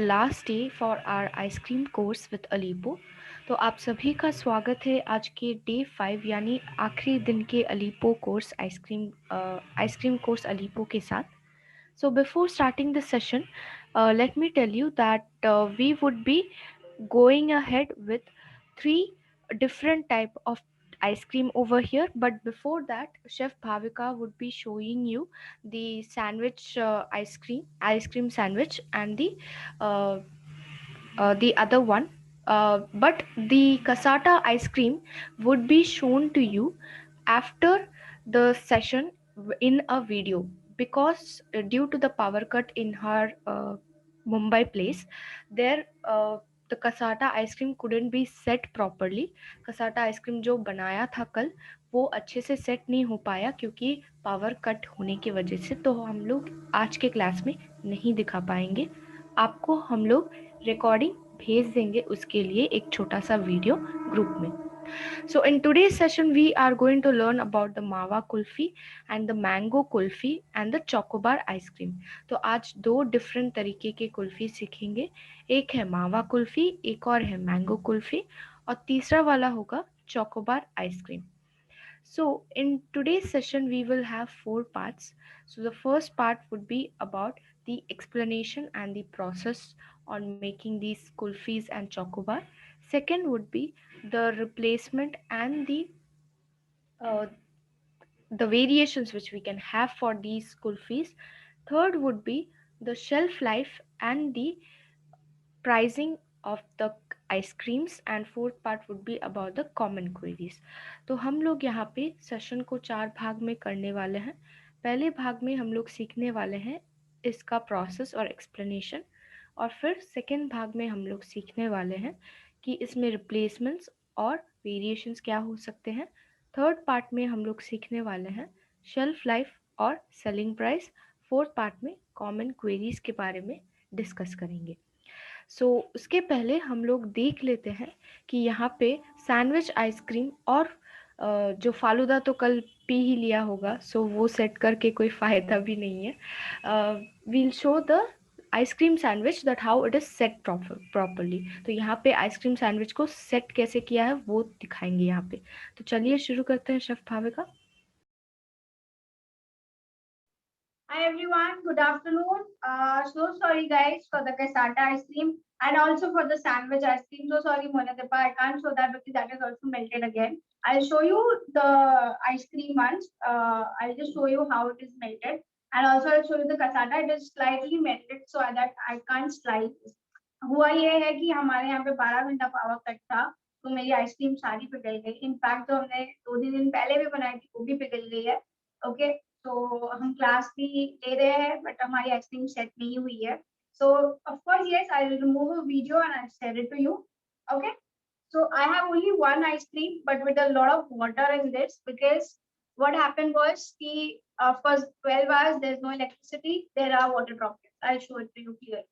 Last day for our ice cream course with अलीपो। तो आप सभी का स्वागत है आज के डे 5 यानी आखिरी दिन के अलीपो कोर्स आइसक्रीम कोर्स अलीपो के साथ। So before starting the session, let me tell you that we would be going ahead with 3 different type of ice cream over here. But before that, Chef Bhavika would be showing you the sandwich ice cream sandwich, and uh, the other one. But the casata ice cream would be shown to you after the session in a video, because due to the power cut in her Mumbai place, there the casata ice cream couldn't be set properly. casata ice cream जो बनाया था कल, वो अच्छे से set नहीं हो पाया क्योंकि पावर कट होने की वजह से। तो हम लोग आज के क्लास में नहीं दिखा पाएंगे। आपको हम लोग रिकॉर्डिंग भेज देंगे उसके लिए एक छोटा सा वीडियो ग्रुप में। So in today's session we are going to learn about the मावा kulfi and the mango kulfi and the chocobar ice cream। तो आज 2 डिफरेंट तरीके के कुल्फी सीखेंगे। एक है मावा कुल्फी, एक और है मैंगो कुल्फी, और तीसरा वाला होगा chocobar ice cream. So in today's session we will have 4 parts. So the first part would be about the explanation and the process on making these kulfis and chocobar. Second would be the replacement and uh, the variations which we can have for these kulfis. Third would be the shelf life and the pricing of the ice creams, and fourth part would be about the common queries। तो हम लोग यहाँ पे session को 4 भाग में करने वाले हैं। पहले भाग में हम लोग सीखने वाले हैं इसका प्रोसेस और एक्सप्लेनेशन, और फिर सेकेंड भाग में हम लोग सीखने वाले हैं कि इसमें रिप्लेसमेंट्स और वेरिएशंस क्या हो सकते हैं। थर्ड पार्ट में हम लोग सीखने वाले हैं शेल्फ लाइफ और सेलिंग प्राइस। फोर्थ पार्ट में कॉमन क्वेरीज के बारे में डिस्कस करेंगे। उसके पहले हम लोग देख लेते हैं कि यहाँ पे सैंडविच आइसक्रीम और जो फालूदा तो कल पी ही लिया होगा, वो सेट करके कोई फ़ायदा भी नहीं है। We'll show the ice cream sandwich that how it is set properly. तो यहाँ पे आइसक्रीम सैंडविच को सेट कैसे किया है वो दिखाएंगे यहाँ पे। तो चलिए शुरू करते हैं chef Bhavika. Hi everyone, good afternoon. So sorry guys for the cassata ice cream and also for the sandwich ice cream. So sorry Monadepa, I can't show that because that is also melted again. I'll show you the ice cream once. I'll just show you how it is melted, and also I'll show you the cassata. It is slightly melted so that I can't slice it. हुआ ये है कि हमारे यहाँ पे 12 घंटा power cut था, तो मेरी आइसक्रीम सारी पिघल गई। इनफैक्ट जो हमने 2 दिन पहले भी बनाई थी वो भी पिघल गई है। ओके, तो हम क्लास भी ले रहे हैं बट हमारी आइसक्रीम सेट नहीं हुई है। So of course yes, I will remove a video and I share it to you. Okay, so I have only one ice cream but with a lot of water in this, because what happened was the for 12 hours there's no electricity, there are water droplets. I'll show it to you clearly.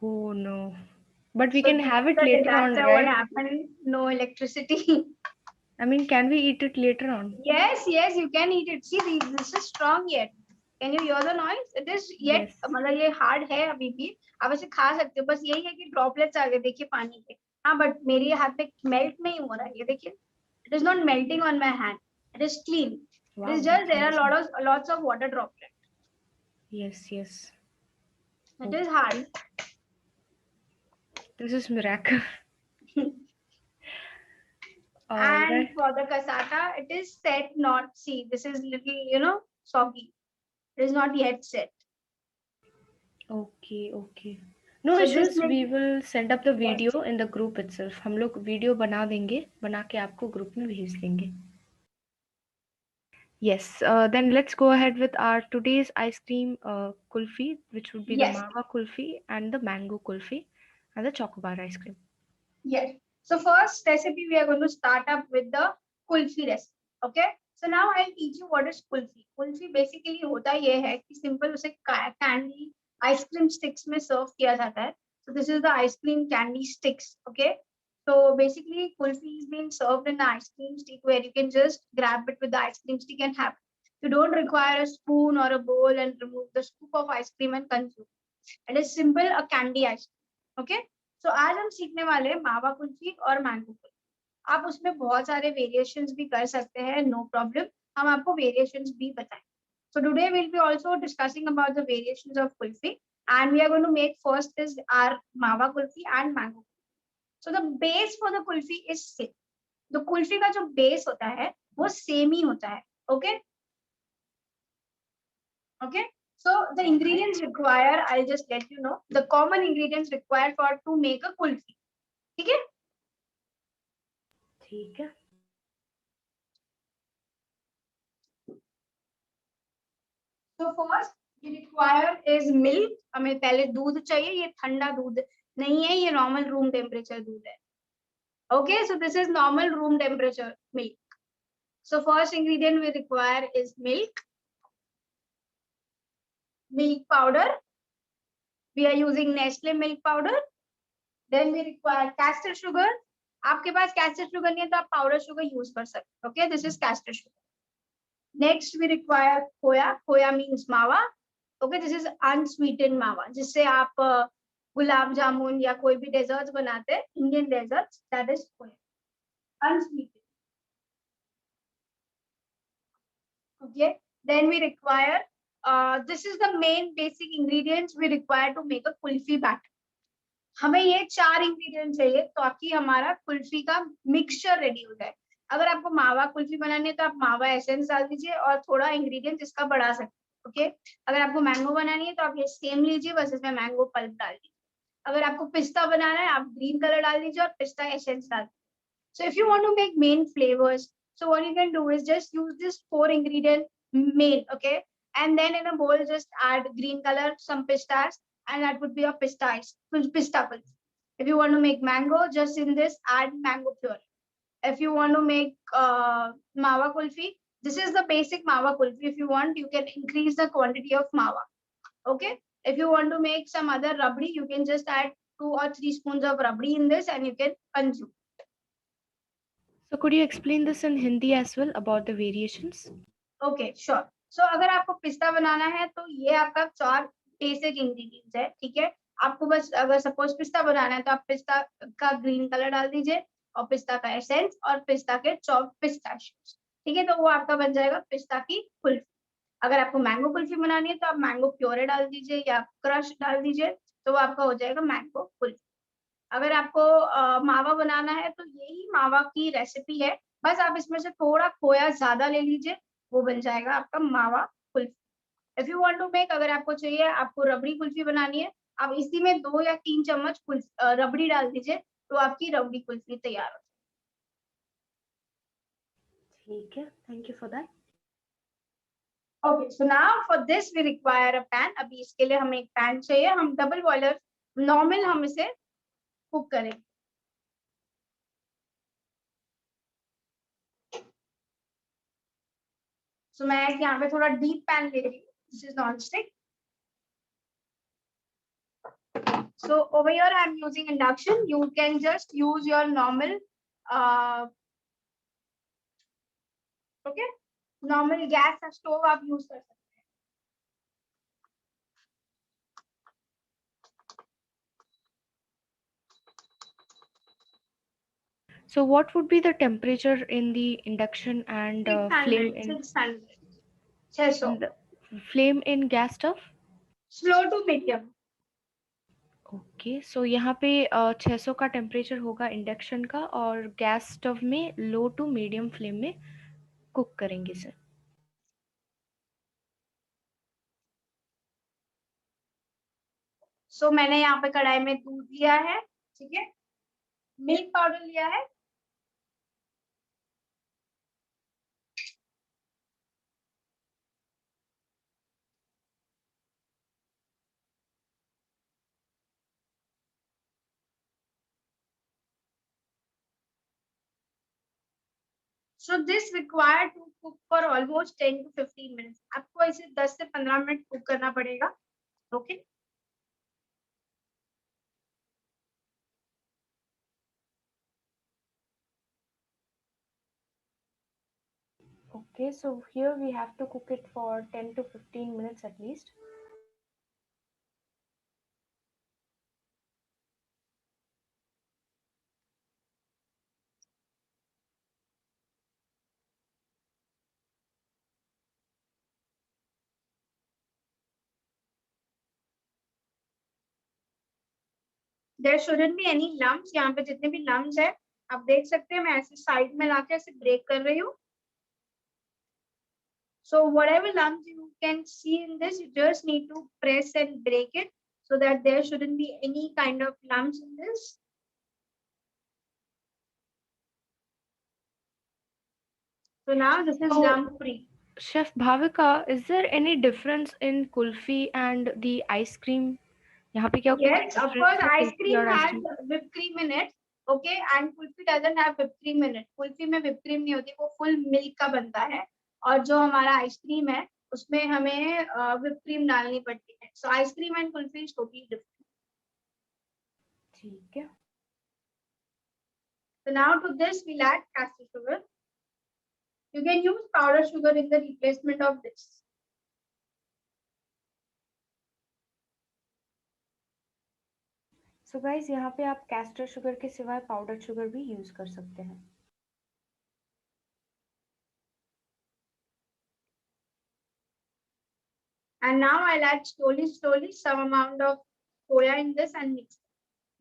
Oh no, but we So can have it the later on, disaster what right? happened, no electricity. I mean, can we eat it later on? Yes, yes, you can eat it. See, this is strong yet. Can you hear the noise? It is yet, Yes. मतलब ये hard है अभी भी, आप इसे खा सकते हो। बस यही है कि droplets आ गए देखिए पानी के। हाँ, but मेरे हाथ पे melt नहीं हो रहा है, ये देखिए। It is not melting on my hand. It is clean. Wow, It is just that's there are amazing. lots of water droplets. Yes, yes. It Oh, is hard. this is miracle. All And right. for the cassata, it is set not. See, this is little, soggy. It is not yet set. Okay, okay. No So this issues. makes, We will send up the yes. video in the group itself. हम लोग video बना देंगे, बना के आपको group में भेज देंगे। Yes, then let's go ahead with our today's ice cream kulfi, which would be the Yes. mawa kulfi and the mango kulfi and the chocobar ice cream. Yes. So first recipe we are going to start up with the kulfi recipe. Okay. So now I'll teach you what is kulfi. Kulfi basically होता ये है कि simple उसे candy ice cream sticks में serve किया जाता है. So this is the ice cream candy sticks. Okay. So basically, kulfi is being served in the ice cream stick where you can just grab it with the ice cream stick and have it. You don't require a spoon or a bowl and remove the scoop of ice cream and consume. It is simple, a candy ice cream. Okay. So आज हम सीखने वाले हैं मावा कुल्फी और mango kulfi. आप उसमें बहुत सारे वेरिएशंस भी कर सकते हैं, नो प्रॉब्लम. हम आपको वेरिएशंस भी बताएं. So today we'll be also discussing about the variations of kulfi, and we are going to make first is our mawa kulfi and mango. So the base for the kulfi is same. The kulfi का जो base होता है वो same ही होता है. Okay. Okay. So the ingredients required, I'll just let you know the common ingredients required for to make a kulfi. ठीक है? ठीक है. So first we require is milk. हमें पहले दूध चाहिए. ये ठंडा दूध नहीं है, ये normal room temperature दूध है. Okay, so this is normal room temperature milk. So first ingredient we require is milk, milk powder. We are using Nestle milk powder. Then we require castor sugar. आपके पास castor sugar नहीं है तो आप powder sugar use कर सकते हैं. Okay, this is castor sugar. Next we require खोया. खोया means मावा. Okay, this is unsweetened मावा जिससे आप गुलाब जामुन या कोई भी desserts बनाते हैं, Indian desserts, that is खोया, unsweetened. Okay, then we require this is the main basic ingredients we require to make a kulfi batter. हमें ये 4 इंग्रेडिएंट चाहिए ताकि हमारा कुल्फी का मिक्सचर रेडी हो जाए. अगर आपको मावा कुल्फी बनानी है तो आप मावा एसेंस डाल दीजिए और थोड़ा इंग्रेडिएंट इसका बढ़ा सकते हैं. ओके, अगर आपको मैंगो बनानी है तो आप ये सेम लीजिए, बस इसमें मैंगो पल्प डाल दीजिए. अगर आपको पिस्ता बनाना है आप ग्रीन कलर डाल दीजिए और पिस्ता एसेंस डाल दीजिए. So if you want to make main flavors, so what you can do is just use this 4 ingredient main, okay? And then in a bowl just add green color, some pistas, and that would be a pista kulfi. If you want to make mango, just in this add mango puree. If you want to make mawa kulfi, this is the basic mawa kulfi. If you want, you can increase the quantity of mawa. Okay. If you want to make some other rabdi, you can just add 2 or 3 spoons of rabdi in this and you can consume. So could you explain this in Hindi as well about the variations? Okay, sure. So अगर आपको पिस्ता बनाना है तो ये आपका 4 basic ingredients है. ठीक है, आपको बस अगर सपोज पिस्ता बनाना है तो आप पिस्ता का ग्रीन कलर डाल दीजिए और पिस्ता का एसेंस और पिस्ता के चॉप पिस्ताशियोस. ठीक है, तो वो आपका बन जाएगा पिस्ता की कुल्फी. अगर आपको मैंगो कुल्फी बनानी है तो आप मैंगो प्योरे डाल दीजिए या क्रश डाल दीजिए, तो वो आपका हो जाएगा मैंगो कुल्फी. अगर आपको मावा बनाना है तो यही मावा की रेसिपी है, बस आप इसमें से थोड़ा खोया ज्यादा ले लीजिए, वो बन जाएगा आपका mawa kulfi. If you want to make, अगर आपको चाहिए, आपको रबड़ी कुल्फी बनानी है, आप इसी में 2 या 3 चम्मच रबड़ी डाल दीजिए, तो आपकी रबड़ी कुल्फी तैयार हो. ठीक है, thank you for that. Okay, so now for this we require a pan. अभी इसके लिए हमें एक पैन चाहिए. हम डबल बॉयलर नॉर्मल हम इसे कुक करेंगे. So मैं यहाँ पे थोड़ा डीप पैन ले रही हूँ. This is non-stick. So over here I am using induction. You can just use your normal, okay, normal gas stove आप use कर सकते हैं. So what would be the temperature in the induction and flame in 600. 600. the flame in gas stove? Slow to medium. Okay, so यहाँ पे 600 का temperature होगा induction का और गैस स्टोव में लो टू मीडियम फ्लेम में कुक करेंगे सर. So मैंने यहाँ पे कढ़ाई में दूध लिया है. ठीक है, मिल्क पाउडर लिया है. So this required to cook for almost 10 to 15 minutes. आपको इसे 10 से 15 मिनट कुक करना पड़ेगा. Okay. Okay, so here we have to cook it for 10 to 15 minutes at least. There shouldn't be any lumps. यहाँ पे जितने भी लम्प्स है आप देख सकते हैं, मैं ऐसे साइड में लाके ऐसे ब्रेक कर रही हूँ। So whatever lumps you can see in this, you just need to press and break it so that there shouldn't be any kind of lumps in this. So now this is So, lump free. Chef Bhavika, is there any difference in kulfi and the ice cream? यहाँ पे क्या कुछ Yes, of difference course, है ice kulfi cream और has ice cream? whipped cream in it. Okay, and kulfi doesn't have whipped cream in it. Kulfi में whipped cream नहीं होती, वो full milk का बनता है। और जो हमारा आइसक्रीम है उसमें हमें whipped cream डालनी पड़ती है। So ice cream and kulfi is totally different. ठीक है। So now to this we'll add caster sugar. You can use powdered sugar in the replacement of this. So guys, यहाँ पे आप कैस्टर शुगर के सिवाय पाउडर शुगर भी use कर सकते हैं। And now I'll add slowly some amount of soya in this and mix.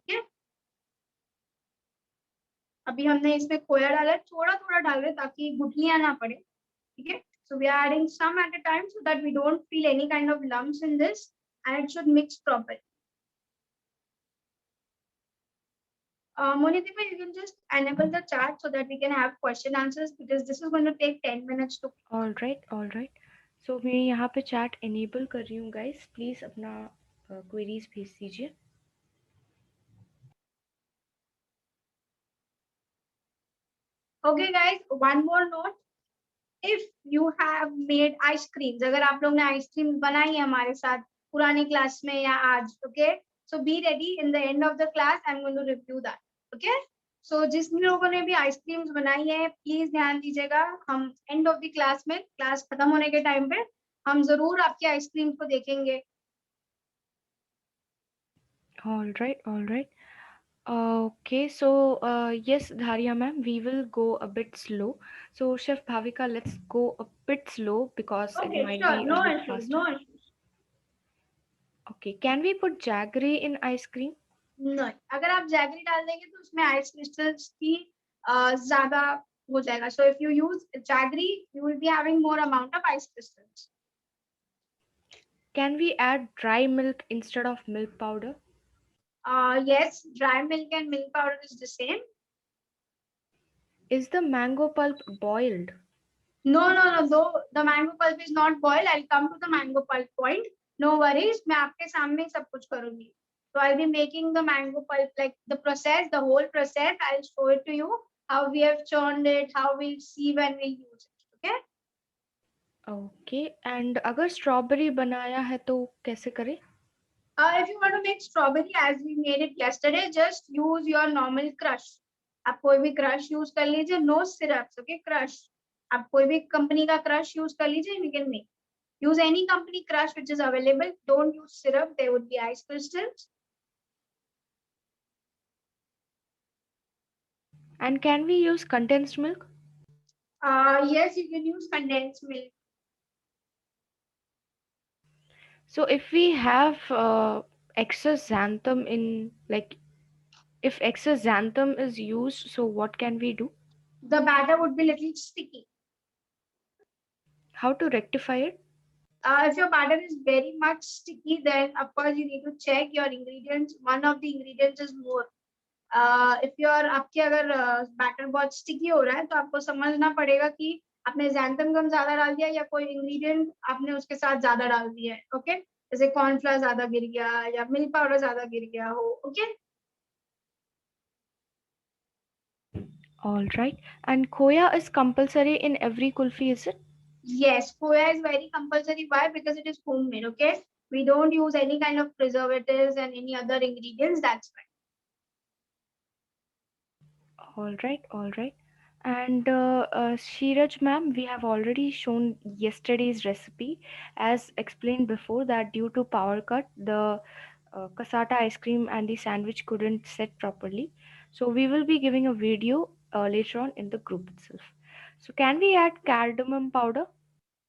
Okay. अभी हमने इसमें खोया डाला है, थोड़ा थोड़ा डाल रहे ताकि गुठलियां ना पड़े। ठीक है। So we are adding some at a time so that we don't feel any kind of lumps in this, and it should mix properly. Monidima, you can just enable the chat so that we can have question answers because this is going to take 10 minutes to. All right. So मैं यहाँ पे chat enable कर रही हूँ guys. Please अपना queries भेज दीजिए। Okay guys, one more note. If you have made ice creams, अगर आप लोग ने आइसक्रीम बनाई है हमारे साथ पुरानी क्लास में या आज, okay, so be ready in the end of the class. I'm going to review that. Okay. So जिस लोगों ने भी आइसक्रीम्स बनाई है प्लीज ध्यान दीजिएगा, हम एंड ऑफ द क्लास में, क्लास खत्म होने के टाइम पे हम जरूर आपकी आइसक्रीम को देखेंगे। All right. Okay, so yes, Dharia ma'am, we will go a bit slow. So Chef Bhavika, let's go a bit slow because it Okay, might sure, be a no bit issues, faster. no issues. Okay, can we put jaggery in ice cream? नहीं, अगर आप jaggery डाल देंगे तो उसमें ice crystals की ज्यादा हो जाएगा। So if you use jaggery, you will be having more amount of ice crystals. Can we add dry milk instead of milk powder? Yes, dry milk and milk powder is the same. Is the mango pulp boiled? No. Though the mango pulp is not boiled, I'll come to the mango pulp point. No worries, मैं आपके सामने ही सब कुछ करूँगी. So I'll be making the mango pulp, like the process, the whole process. I'll show it to you how we have churned it, how we'll see when we use it. Okay. Okay, and अगर strawberry बनाया है तो कैसे करें? If you want to make strawberry as we made it yesterday, just use your normal crush. आप कोई भी crush use कर लीजिए, no syrups, okay? Crush. आप कोई भी company का crush use कर लीजिए, we can make. Use any company crush which is available. Don't use syrup. There would be ice crystals. And can we use condensed milk? Yes, you can use condensed milk. So if we have excess xanthan in, like, if excess xanthan is used, so what can we do? The batter would be little sticky. How to rectify it? If your batter is very much sticky, then of course you need to check your ingredients. One of the ingredients is more. If your आपके अगर batter बहुत sticky हो रहा है तो आपको समझना पड़ेगा कि आपने xanthan गम ज्यादा डाल दिया या कोई इंग्रेडिएंट आपने उसके साथ ज्यादा डाल दिया है। ओके, जैसे कॉर्नफ्लोर ज्यादा गिर गया या मिल्क पाउडर ज्यादा गिर गया हो। Okay. All right. And khoya is compulsory in every kulfi, is it? Yes, khoya is very compulsory. Why? Because it is homemade. Okay, we don't use any kind of preservatives and any other ingredients. That's why. All right. And Shiraj ma'am, we have already shown yesterday's recipe as explained before that due to power cut, the cassata ice cream and the sandwich couldn't set properly. So we will be giving a video later on in the group itself. So can we add cardamom powder?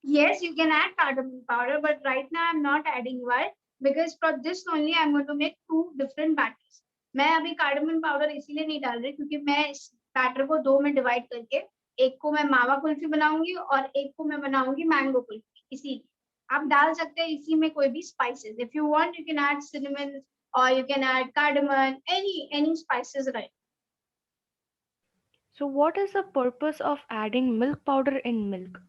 Yes, you can add cardamom powder, but right now I'm not adding. Why? Because for this only I'm going to make two different batters. मैं अभी cardamom powder इसीलिए नहीं डाल रही क्योंकि मैं इस batter को दो में डिवाइड करके एक को मैं मावा कुल्फी बनाऊंगी और एक को मैं बनाऊंगी मैंगो कुल्फी. इसीलिए आप डाल सकते हैं इसी में कोई भी spices. If you want, you can add cinnamon or you can add cardamom, any spices, right? So what is the purpose of adding milk powder in milk?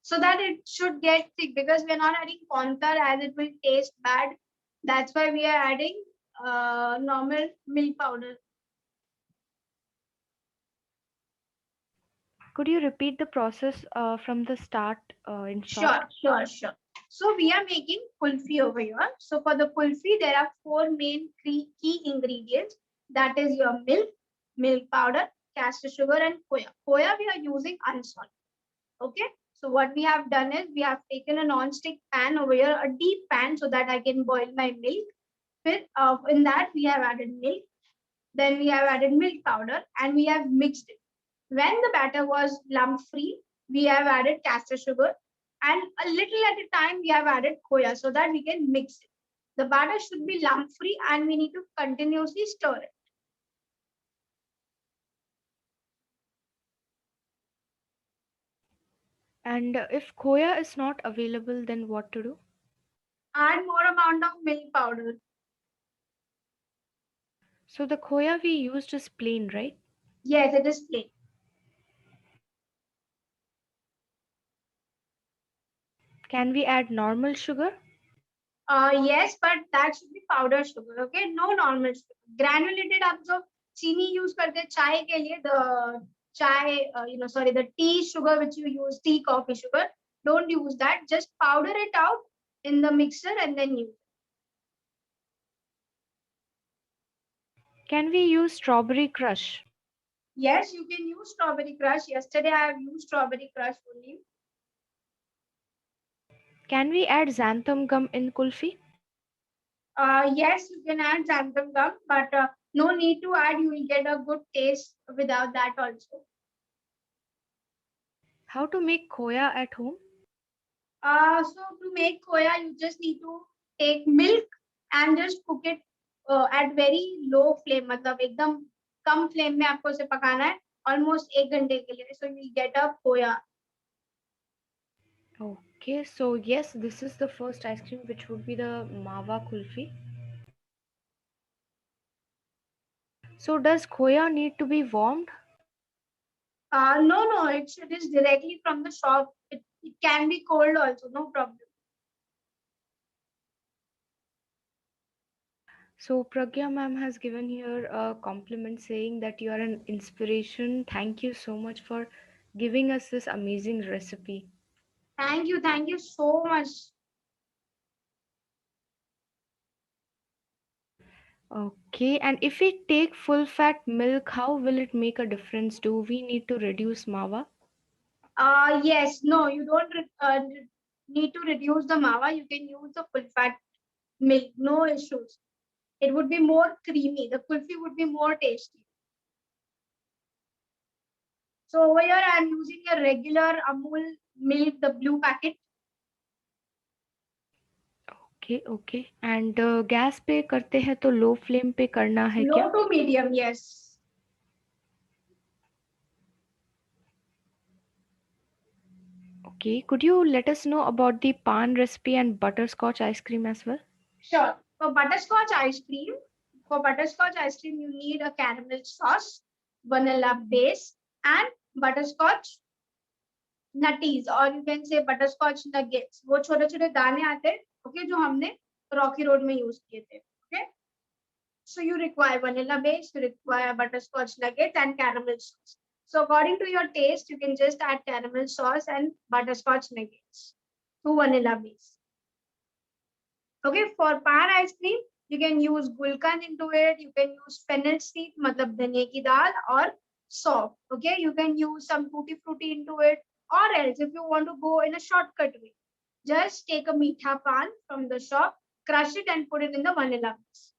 So that it should get thick because we are not adding cornstarch as it will taste bad. That's why we are adding normal milk powder. Could you repeat the process from the start in short? Sure. So we are making kulfi over here. So for the kulfi, there are four main key ingredients. That is your milk powder, castor sugar, and khoya. Khoya we are using unsalted. Okay. So what we have done is we have taken a non-stick pan over here, a deep pan, so that I can boil my milk. In that we have added milk, then we have added milk powder and we have mixed it. When the batter was lump free, we have added castor sugar and a little at a time we have added khoya so that we can mix it. The batter should be lump free and we need to continuously stir it. And if khoya is not available, then what to do? Add more amount of milk powder. So the khoya we used is plain, right? Yes, it is plain. Can we add normal sugar? Yes, but that should be powder sugar. Okay, no normal sugar. Granulated आप जो चीनी use करते हैं चाय के लिए, the chai, sorry, the tea sugar which you use, tea coffee sugar, don't use that. Just powder it out in the mixer and then use. Can we use strawberry crush? Yes, you can use strawberry crush. Yesterday I have used strawberry crush only. Can we add xanthan gum in kulfi? Yes, you can add xanthan gum, but no need to add. You will get a good taste without that also. How to make khoya at home? So to make khoya, you just need to take milk and just cook it at very low flame. मतलब एकदम कम flame में आपको उसे पकाना है almost 1 घंटे के लिए. So you get a khoya. Okay, so yes, this is the first ice cream which would be the mawa kulfi. So does khoya need to be warmed? No, it is directly from the shop. It can be cold also, no problem. So Pragya ma'am has given here a compliment saying that you are an inspiration. Thank you so much for giving us this amazing recipe. Thank you so much. Okay, and if we take full fat milk, how will it make a difference? Do we need to reduce mawa? Yes, no, you don't need to reduce the mawa. You can use the full fat milk, no issues. It would be more creamy. The kulfi would be more tasty. So over here, I'm using a regular Amul milk, the blue packet. Okay, okay. And gas पे करते हैं तो low flame पे करना है क्या? Low to medium, yes. Okay, could you let us know about the pan recipe and butterscotch ice cream as well? Sure. For butterscotch ice cream, you need a caramel sauce, vanilla base, and butterscotch nutties, or you can say butterscotch nuggets. वो छोटे छोटे दाने आते हैं, okay, जो हमने Rocky road में use किए थे. Okay. So you require vanilla base, you require butterscotch nuggets and caramel sauce. So according to your taste, you can just add caramel sauce and butterscotch nuggets to vanilla base. Okay, for pan ice cream, you can use gulkan into it. You can use fennel seed, matlab dhaniya ki dal, or soft. Okay, you can use some tutti frutti into it, or else if you want to go in a shortcut way, just take a meetha pan from the shop, crush it and put it in the vanilla mix.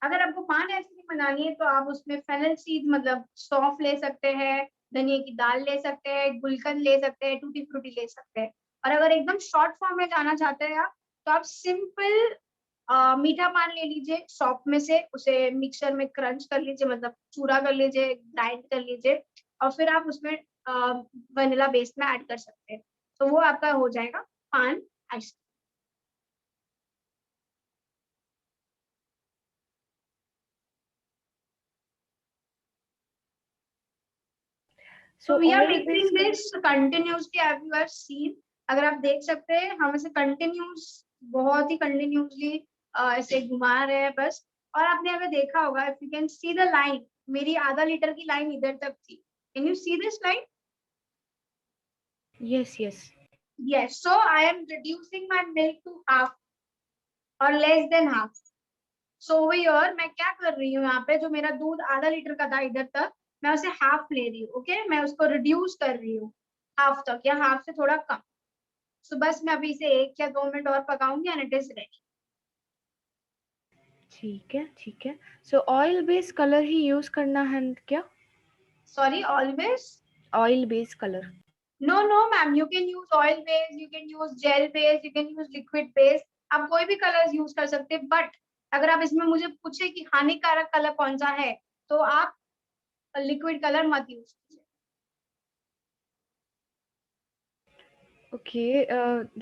अगर आपको पान ice cream बनानी है तो आप उसमें fennel seed मतलब सौंफ ले सकते हैं, धनिया की दाल ले सकते हैं, गुलकंद ले सकते हैं, टूटी फ्रूटी ले सकते हैं। और अगर एकदम शॉर्ट फॉर्म में जाना चाहते हैं आप, तो आप सिंपल मीठा पान ले लीजिए शॉप में से, उसे मिक्सर में क्रंच कर लीजिए, मतलब चूरा कर लीजिए, ग्राइंड कर लीजिए, और फिर आप उसमें वनीला बेस में ऐड कर सकते हैं, तो वो आपका हो जाएगा पान ice cream. So So we are oil mixing based color. this continuously as you have seen. अगर आप देख सकते हैं हम इसे कंटिन्यूस बहुत ही कंटिन्यूसली ऐसे घुमा रहे हैं बस। और आपने अगर देखा होगा, if you can see the line, मेरी आधा लीटर की लाइन इधर तक थी। Can you see this line? Yes, yes. Yes, so I am reducing my milk to half or less than half. So over here मैं क्या कर रही हूँ, यहाँ पे जो मेरा दूध आधा लीटर का था इधर तक, मैं उसे हाफ ले रही हूँ। ओके, मैं उसको रिड्यूस कर रही हूँ हाफ तक, या हाफ से थोड़ा कम। सो बस मैं अभी इसे 1 या 2 मिनट और पकाऊंगी एंड इट इज रेडी। ठीक है, ठीक है। So oil based color ही यूज करना है क्या? Sorry, always? Oil based color. No no ma'am, you can use oil base, you can use gel base, you can use liquid base, आप कोई भी कलर यूज कर सकते हैं। बट अगर आप इसमें मुझे पूछे कि हानिकारक कलर कौन सा है, तो आप लिक्विड कलर मत यूज कीजिए। Okay,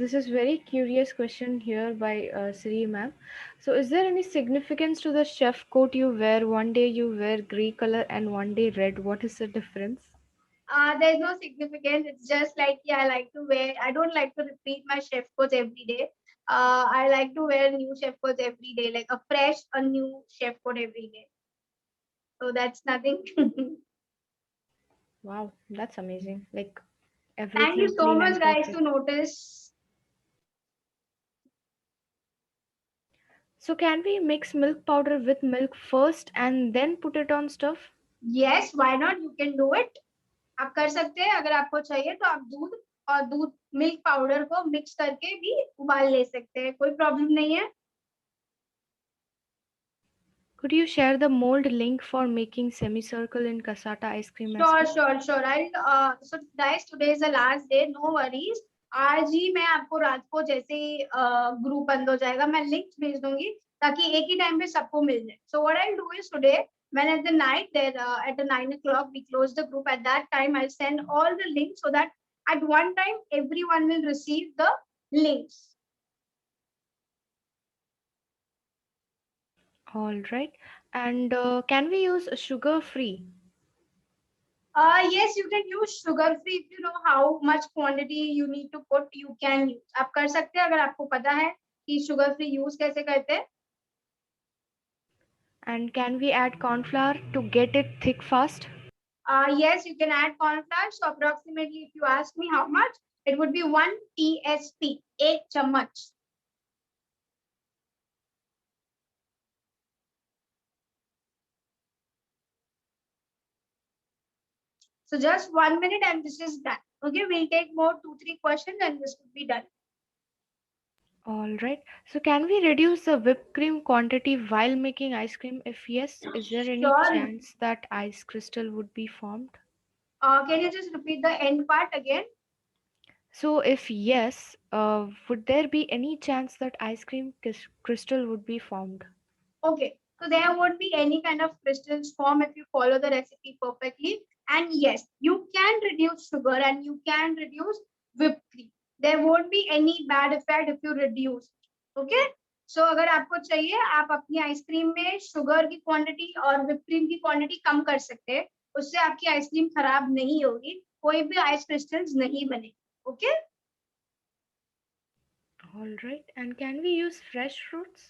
this is very curious question here by Sri ma'am. So, is there any significance to the chef coat you wear? One day you wear grey color and one day red. What is the difference? There's no significance. It's just like, yeah, I like to wear. I don't like to repeat my chef codes every day. I like to wear new chef codes every day, like a fresh, a new chef code every day. So that's nothing. Wow, that's amazing. Like Thank you everything so clean much, and guys, to perfect. notice. So, can we mix milk powder with milk first and then put it on stuff? Yes, why not? You can do it. आप कर सकते हैं, अगर आपको चाहिए तो आप दूध और दूध मिल्क पाउडर को मिक्स करके भी उबाल ले सकते हैं, कोई प्रॉब्लम नहीं है। Could you share the mold link for making semicircle in cassata ice cream as sure well? Sure sure, I so guys, today is the last day, no worries. आज ही मैं आपको रात को जैसे ही ग्रुप बंद हो जाएगा, मैं लिंक भेज दूंगी ताकि एक ही टाइम पे सबको मिल जाए। So what I do is today, when at the night there at the 9 o'clock we close the group, at that time I'll send all the links so that at one time everyone will receive the links. All right. And can we use sugar free? Yes, you can use sugar free if you know how much quantity you need to put, you can use. आप कर सकते हैं अगर आपको पता है कि sugar free use कैसे करते हैं। And can we add corn flour to get it thick fast? Yes, you can add corn flour. So approximately, if you ask me how much, it would be 1 TSP, 8 chammach. So just 1 minute and this is done. Okay, we'll take more 2-3 questions and this will be done. All right. So can we reduce the whipped cream quantity while making ice cream? If yes, is there any Sure. chance that ice crystal would be formed? Can you just repeat the end part again? So if yes, would there be any chance that ice cream crystal would be formed? Okay, so there won't be any kind of crystals form if you follow the recipe perfectly. And yes, you can reduce sugar and you can reduce whipped cream. There won't be any bad effect if you reduce. Okay, so अगर आपको चाहिए आप अपनी ice cream में sugar की quantity और whipped cream की quantity कम कर सकते हैं, उससे आपकी आइसक्रीम खराब नहीं होगी, कोई भी आइस क्रिस्टल्स नहीं बनेगी। Okay, All right. And can we use fresh fruits?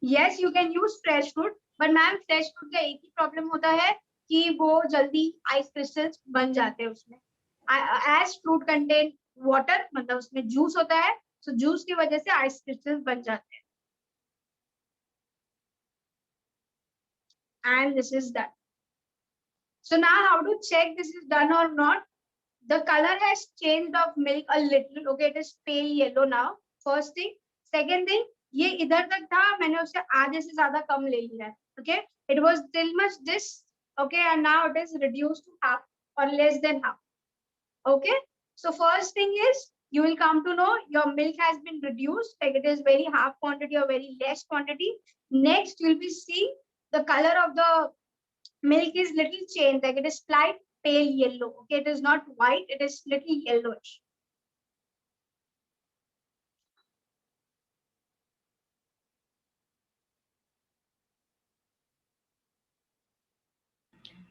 Yes you can use fresh fruit, but ma'am fresh fruit का एक ही प्रॉब्लम होता है कि वो जल्दी आइस क्रिस्टल्स बन जाते हैं उसमें। एज फ्रूट कंटेन वाटर, मतलब उसमें जूस होता है, सो जूस की वजह से आइस क्रिस्टल्स बन जाते हैं। And this is that. So now how to check this is done or not? The color has changed of milk a little. Okay, it is pale yellow now. First thing. Second thing, ये इधर तक था, मैंने उससे आधे से ज्यादा कम ले लिया है. Okay, it was till much this. Okay, and now it is reduced to half or less than half. Okay, so first thing is you will come to know your milk has been reduced, like it is very half quantity or very less quantity. Next, you will be seeing the color of the milk is little changed, like it is slight pale yellow. Okay, it is not white, it is little yellowish.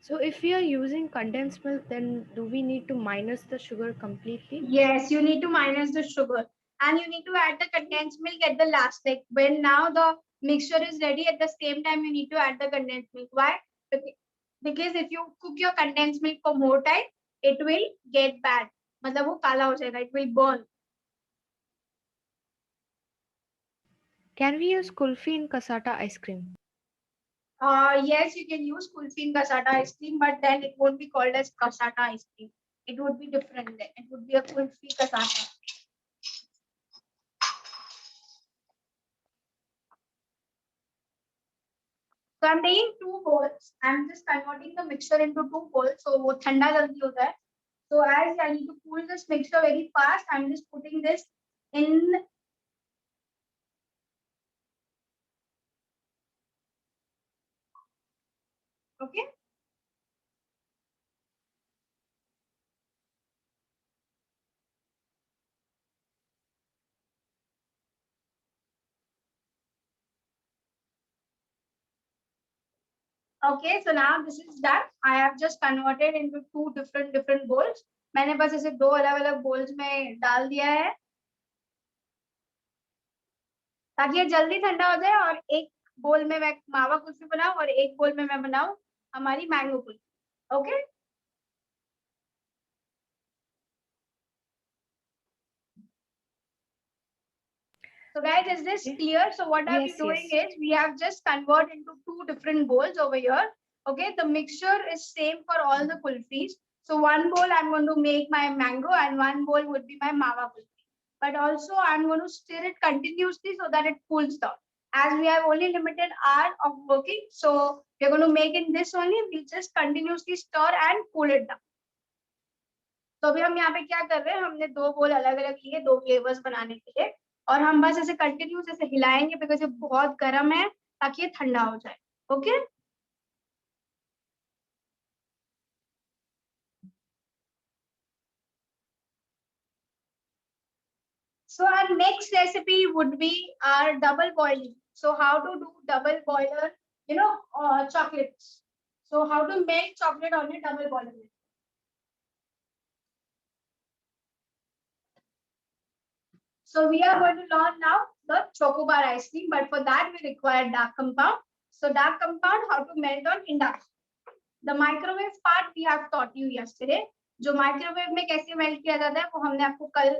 So if we are using condensed milk, then do we need to minus the sugar completely? Yes, you need to minus the sugar and you need to add the condensed milk at the last. Like when now the mixture is ready, at the same time you need to add the condensed milk. Why? Because if you cook your condensed milk for more time, it will get bad. मतलब वो काला हो जाएगा, it will burn. Can we use kulfi in kasata ice cream? Yes, you can use kulfi in kasata ice cream, but then it won't be called as kasata ice cream. It would be different then. It would be a kulfi kasata. So I'm taking 2 bowls. I'm just converting the mixture into 2 bowls. So वो ठंडा जल्दी होता है. So as I need to cool this mixture very fast, I'm just putting this in. Okay. Okay, so now this is done. I have just converted into 2 different bowls. मैंने बस इसे 2 अलग-अलग bowls में डाल दिया है ताकि ये जल्दी ठंडा हो जाए और एक बोल में मैं मावा कुल्फी बनाऊं और एक बोल में मैं बनाऊं हमारी mango kulfi. Okay. So guys, is this clear? So what are we Yes, doing yes. is we have just converted into 2 different bowls over here. Okay, the mixture is same for all the kulfis. So one bowl I'm going to make my mango and one bowl would be my mawa kulfi. But also I'm going to stir it continuously so that it cools down. As we have only limited hour of working, so we're going to make in this only. We'll just continuously stir and cool it down. तो अभी हम यहाँ पे क्या कर रहे हैं, हमने 2 बोल अलग अलग लिए 2 फ्लेवर्स बनाने के लिए और हम बस ऐसे कंटिन्यूस ऐसे हिलाएंगे बिकॉज ये बहुत गर्म है ताकि ये ठंडा हो जाए. Okay. So our next recipe would be our double boiling. So how to do double boiler, chocolates. So how to make chocolate on a double boiler. So we are going to learn now the chocobar ice cream, but for that we require dark compound. So dark compound, how to melt on induction. The microwave part we have taught you yesterday. जो microwave में कैसे melt किया जाता है वो हमने आपको कल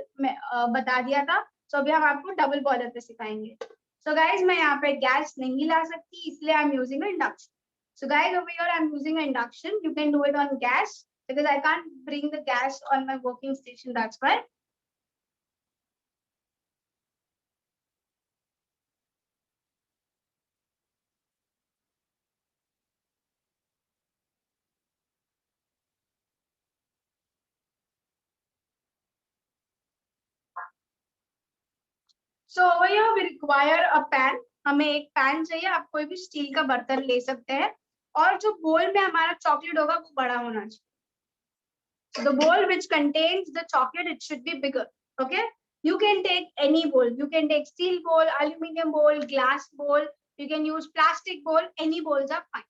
बता दिया था. सो अभी हम आपको डबल बॉयलर पे सिखाएंगे. सो गाइज मैं यहाँ पे गैस नहीं ला सकती इसलिए I am using induction. So guys over here I am using induction. You can do it on gas because I can't bring the gas on my working station. That's why. So over here we require a pan. हमें एक pan चाहिए. आप कोई भी steel का बर्तन ले सकते हैं और जो बोल में हमारा चॉकलेट होगा वो बड़ा होना चाहिए. The bowl which contains the chocolate, it should be bigger. Okay. You can take any bowl. You can take steel bowl, aluminum bowl, glass bowl. You can use plastic bowl. Any bowls are fine.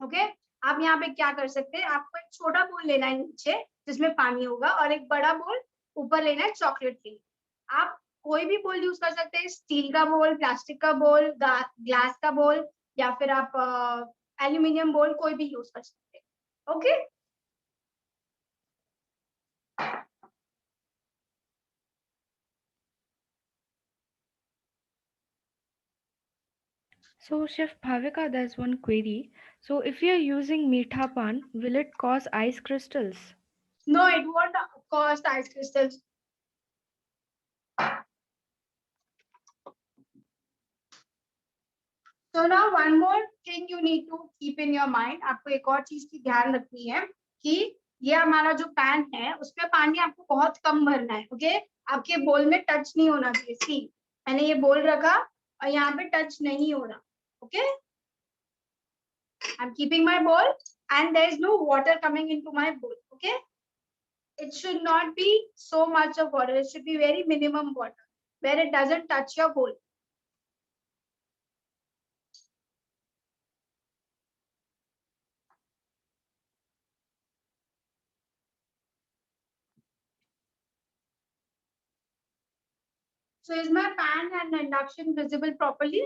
Okay. आप यहाँ पे क्या कर सकते हैं, आपको एक छोटा बोल लेना है नीचे जिसमें पानी होगा और एक बड़ा बोल ऊपर लेना है चॉकलेट के लिए. आप कोई भी बोल यूज कर सकते हैं. स्टील का बोल, प्लास्टिक का बोल, ग्लास का बोल या फिर आप एल्यूमिनियम बोल कोई भी यूज कर सकते हैं. Okay. So, Chef Bhavika, there's one query. So, if you're using meetha pan, will it cause ice crystals? No, it won't cause ice crystals. So now one more thing you need to keep in your mind. आपको एक और चीज की ध्यान रखनी है कि ये हमारा जो पैन है उसमें पानी आपको बहुत कम भरना है. ओके, आपके बोल में टच नहीं होना चाहिए. सी, मैंने ये बोल रखा और यहाँ पे टच नहीं हो रहा. Okay, I'm keeping my bowl and there is no water coming into my bowl. Okay, it should not be so much of water. It should be very minimum water where it doesn't touch your bowl. So is my pan and induction visible properly?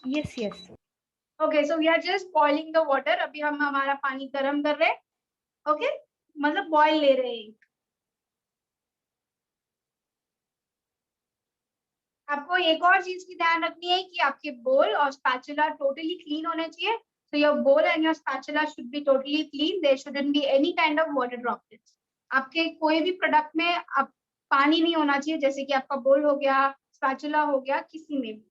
Yes, yes. Okay, so we are just boiling the water. अभी हम हमारा पानी गर्म कर रहे हैं. Okay, मतलब boil ले रहे हैं. आपको एक और चीज की ध्यान रखनी है कि आपके बोल और स्पैचुला टोटली क्लीन होने चाहिए. So your bowl and your spatula should be totally clean. There shouldn't be any kind of water droplets. आपके कोई भी प्रोडक्ट में आप पानी नहीं होना चाहिए, जैसे कि आपका बोल हो गया, स्पैचुला हो गया, किसी में भी.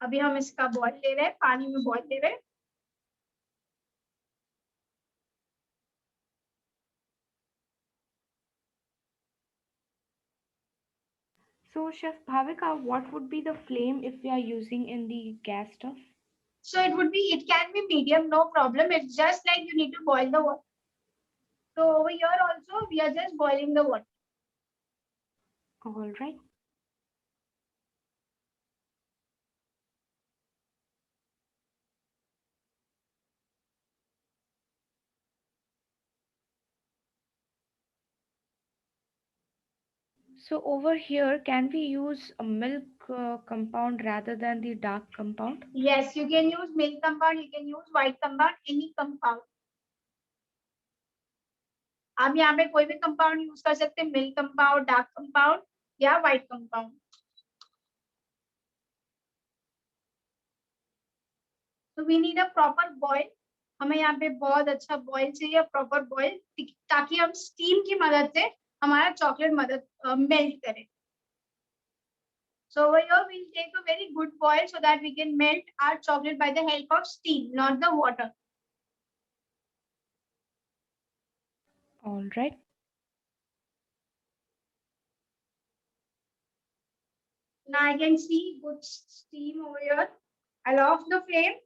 अभी हम इसका बॉईल ले रहे हैं, पानी में बॉईल ले रहे हैं. So, Chef Bhavika, what would be the flame if we are using in the gas stove? So it can be medium, no problem. It's just like you need to boil the water. So over here also we are just boiling the water. All right. So, over here, can we use a milk compound rather than the dark compound? Yes, you can use milk compound, you can use white compound, any compound. आप यहाँ पे कोई भी compound use कर सकते हैं, milk compound, dark compound या white compound. तो we need a proper boil. हमें यहाँ पे बहुत अच्छा बॉईल चाहिए, प्रॉपर बॉईल, ताकि हम स्टीम की मदद से हमारा चॉकलेट मदद मेल्ट करे. So over here we'll take a very good boil so that we can melt our chocolate by the help of steam, not the water. All right. Now I can see good steam over here. I'll off the flame.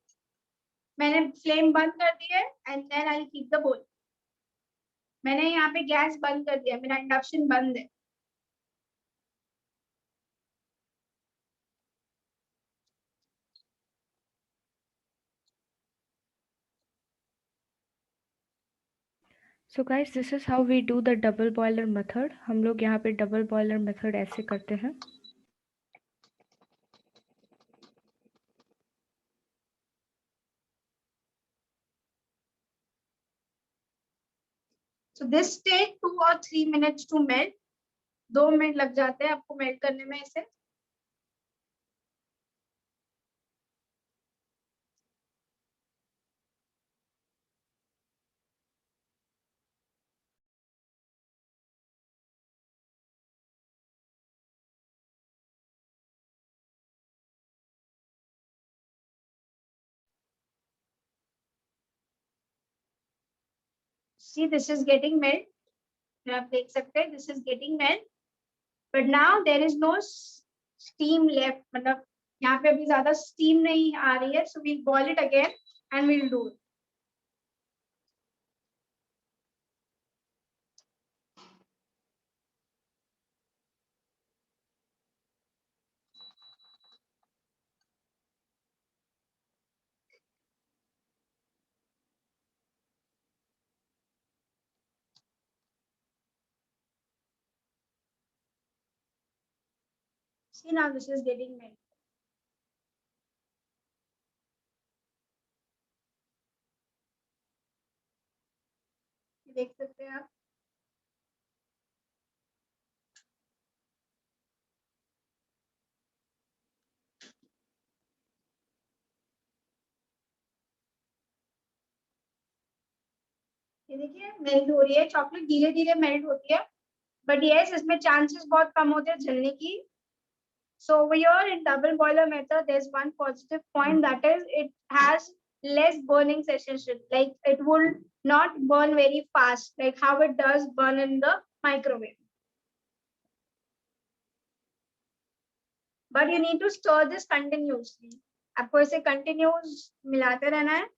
मैंने flame बंद कर दी है and then I'll keep the bowl. मैंने यहाँ पे gas बंद कर दिया, मेरा इंडक्शन बंद है. So guys, this is how we do the double boiler method. हम लोग यहाँ पे double boiler method ऐसे करते हैं. So this take 2 or 3 minutes to melt. 2 minute लग जाते हैं आपको मेल्ट करने में इसे. See, this is getting melt. आप देख सकते हैं, this is getting melt. But now there is no steam left. मतलब यहाँ पे अभी ज्यादा steam नहीं आ रही है. So we'll boil it again and we'll do it. See, now this is getting melt. देख सकते हैं आप. ये देखिए मेल्ट हो रही है, चॉकलेट धीरे धीरे मेल्ट होती है, बट यस इसमें चांसेस बहुत कम होते हैं जलने की. So over here in double boiler method, there's one positive point, that is it has less burning cessation. Like it will not burn very fast, like how it does burn in the microwave. But you need to stir this continuously. आपको इसे continuous मिलाते रहना है.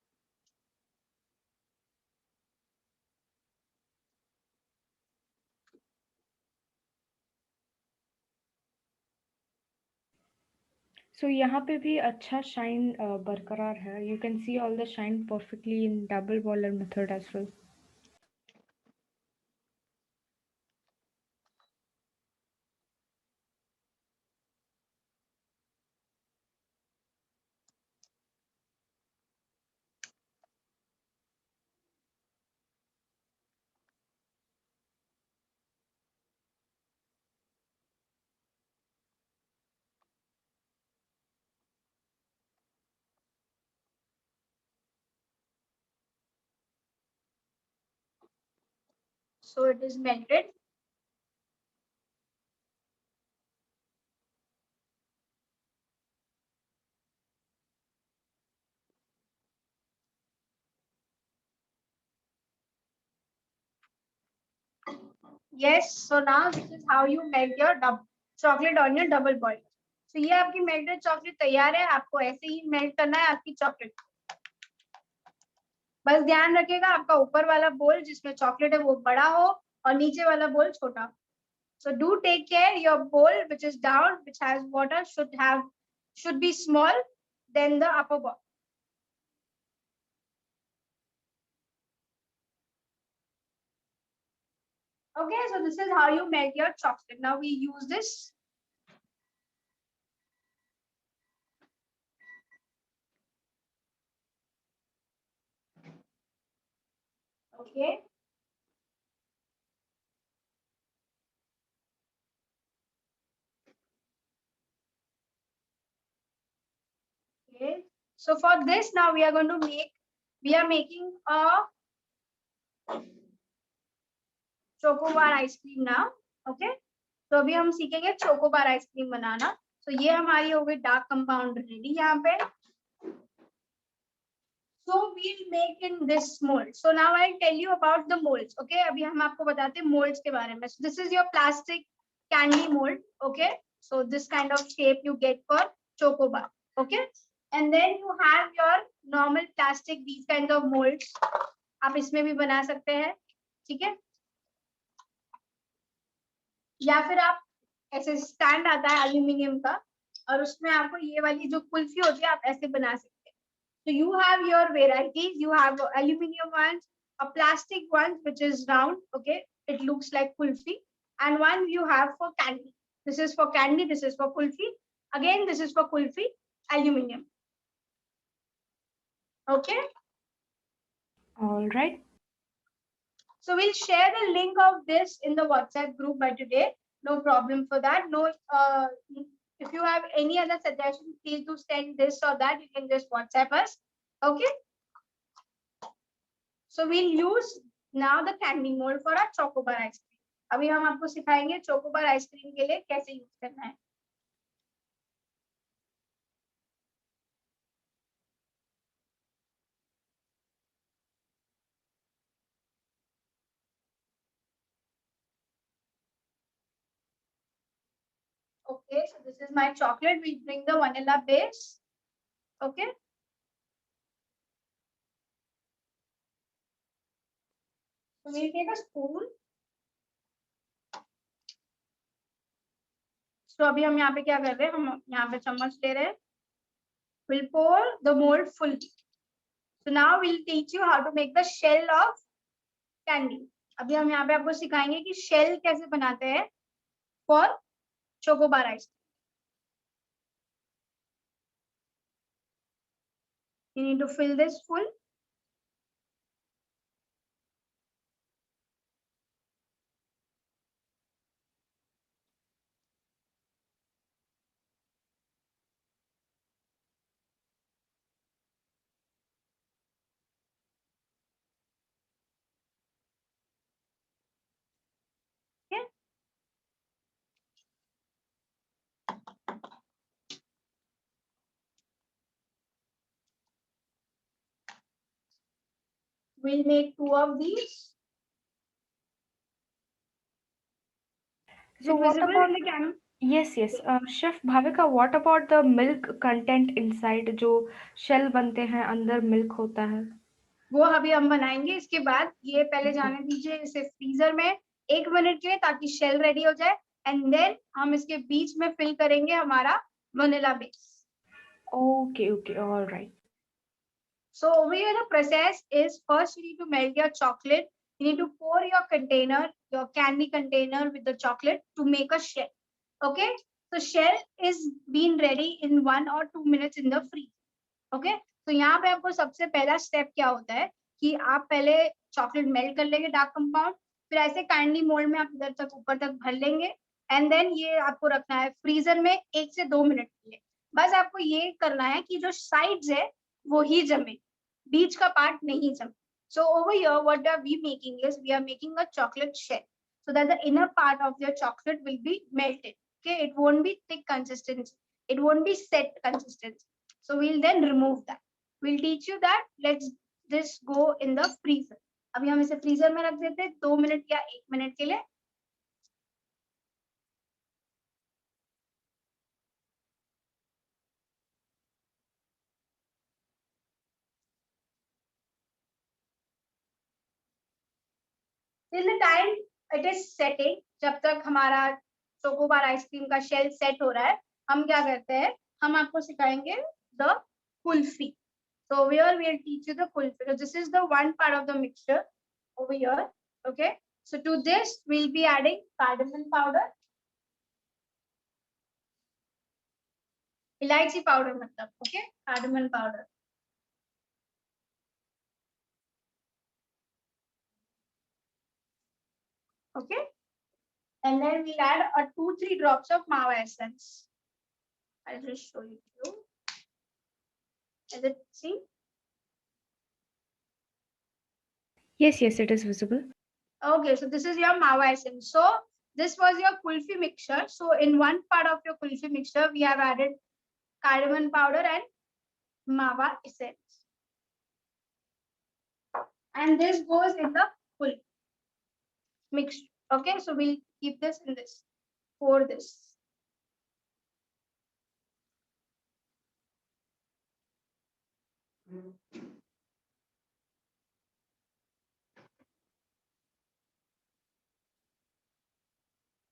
So यहाँ पे भी अच्छा shine बरकरार है. You can see all the shine perfectly in double boiler method as well. So it is melted. Yes, so now this is how you melt your chocolate on your double boiler. So ये आपकी melted chocolate तैयार है. आपको ऐसे ही melt करना है आपकी chocolate. बस ध्यान रखिएगा आपका ऊपर वाला बोल जिसमें चॉकलेट है वो बड़ा हो और नीचे वाला बोल छोटा. So do take care your bowl which is down, which has water, should be small than the upper bowl. Okay, so this is how you melt your chocolate. Now we use this. Okay. Okay. So for this now we are making a chocobar ice cream now. Okay. तो अभी हम सीखेंगे chocobar ice cream बनाना. तो ये हमारी हो गई dark compound ready यहाँ पे. So we'll make in this mold. So now I'll tell you about the molds. Okay, अभी हम आपको बताते हैं molds के बारे में. So this is your plastic candy mold. Okay, so this kind of shape you get for chocobar. Okay, and then you have your normal plastic these kinds of molds. आप इसमें भी बना सकते हैं, ठीक है. या फिर आप ऐसे स्टैंड आता है एल्यूमिनियम का और उसमें आपको ये वाली जो कुल्फी होती है आप ऐसे बना सकते हैं. So you have your varieties. You have aluminum ones, a plastic one which is round. Okay, it looks like kulfi, and one you have for candy. This is for candy. This is for kulfi. Again, this is for kulfi, aluminum. Okay. All right. So we'll share the link of this in the WhatsApp group by today. No problem for that. No, if you have any other suggestion, please do send this or that. You can just WhatsApp us. Okay. So we'll use now the candy mold for our chocobar ice cream. अभी हम आपको सिखाएंगे chocobar ice cream के लिए कैसे use करना है. Okay, so this is my chocolate. We bring the vanilla base. Okay. So we'll take a spoon. So अभी हम यहाँ पे क्या कर रहे हैं, हम यहाँ पे चम्मच ले रहे हैं. We'll pour the mold fully. So now we'll teach you how to make the shell of candy. अभी हम यहाँ पे आपको सिखाएंगे कि शेल कैसे बनाते हैं for chocobar ice cream. You need to fill this full. We'll make 2 of these. Is So it what visible about? in the camera? Yes, yes. Chef Bhavika, what about the milk content inside? जो shell बनते हैं अंदर milk होता है. वो अभी हम बनाएंगे. इसके बाद ये पहले Okay. जाने दीजिए इसे फ्रीजर में 1 मिनट के लिए, ताकि शेल रेडी हो जाए. एंड देन हम इसके बीच में फिल करेंगे हमारा vanilla base. Okay, okay, all right. So over here the process is, first you need to melt your chocolate. You need to pour your container, your candy container with the chocolate to make a shell. Okay, so shell is been ready in 1 or 2 minutes in the freezer. Okay, तो यहाँ पे आपको सबसे पहला step क्या होता है कि आप पहले चॉकलेट मेल्ट कर लेंगे डार्क कंपाउंड, फिर ऐसे कैंडी मोल्ड में आप इधर तक ऊपर तक भर लेंगे. एंड देन ये आपको रखना है फ्रीजर में 1 से 2 मिनट के लिए. बस आपको ये करना है कि जो साइड्स है वो ही जमे, बीच का पार्ट नहीं जमे. So over here what are we making is, we are making a chocolate shell so that the inner part of your chocolate will be melted. Okay, it won't be thick consistency, it won't be set consistency. So we'll then remove that. We'll teach you that. Let's this go in the freezer. अभी हम इसे freezer में रख देते हैं 2 minute या 1 minute के लिए. Till the time it is setting, जब तक हमारा चोकोबार आइसक्रीम का शेल सेट हो रहा है, हम क्या करते हैं, हम आपको सिखाएंगे the kulfi. So here we'll teach you the kulfi. So this is the one part of the mixture over here. Okay. So to this we'll be adding cardamom powder. इलायची पाउडर मतलब. Okay. Cardamom powder. Okay. And then we'll add a 2-3 drops of mawa essence. I'll just show you. Is it see? Yes, yes, it is visible. Okay, so this is your mawa essence. So this was your kulfi mixture. So in one part of your kulfi mixture, we have added cardamom powder and mawa essence. And this goes in the kulfi mixture. Okay, so we'll keep this in this, pour this.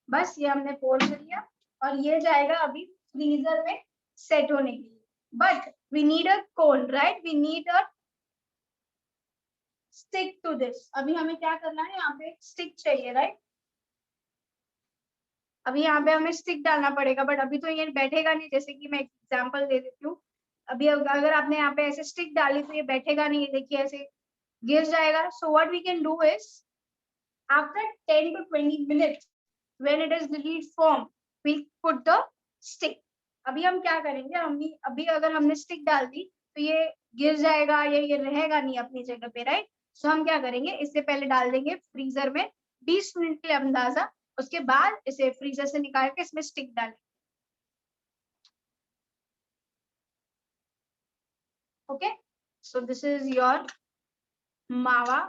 बस ये हमने पोर कर लिया और ये जाएगा अभी freezer में सेट होने के लिए. But we need a cone, right? We need a stick to this. अभी हमें क्या करना है, यहाँ पे एक स्टिक चाहिए, राइट? अभी यहाँ पे हमें स्टिक डालना पड़ेगा, बट अभी तो ये बैठेगा नहीं. जैसे कि मैं एग्जांपल दे देती हूँ. अभी अगर आपने यहाँ पे ऐसे स्टिक डाली तो ये बैठेगा नहीं, देखिए ऐसे गिर जाएगा. So what we can do is, after 10 to 20 minutes when it is little firm, we put the stick. अभी हम क्या करेंगे, अभी अगर हमने स्टिक डाल दी तो ये गिर जाएगा या ये रहेगा नहीं अपनी जगह पे, राइट? सो हम क्या करेंगे, इससे पहले डाल देंगे फ्रीजर में 20 मिनट के लिए अंदाजा. उसके बाद इसे फ्रीजर से निकाल के इसमें स्टिक डालें. Okay, so this is your mawa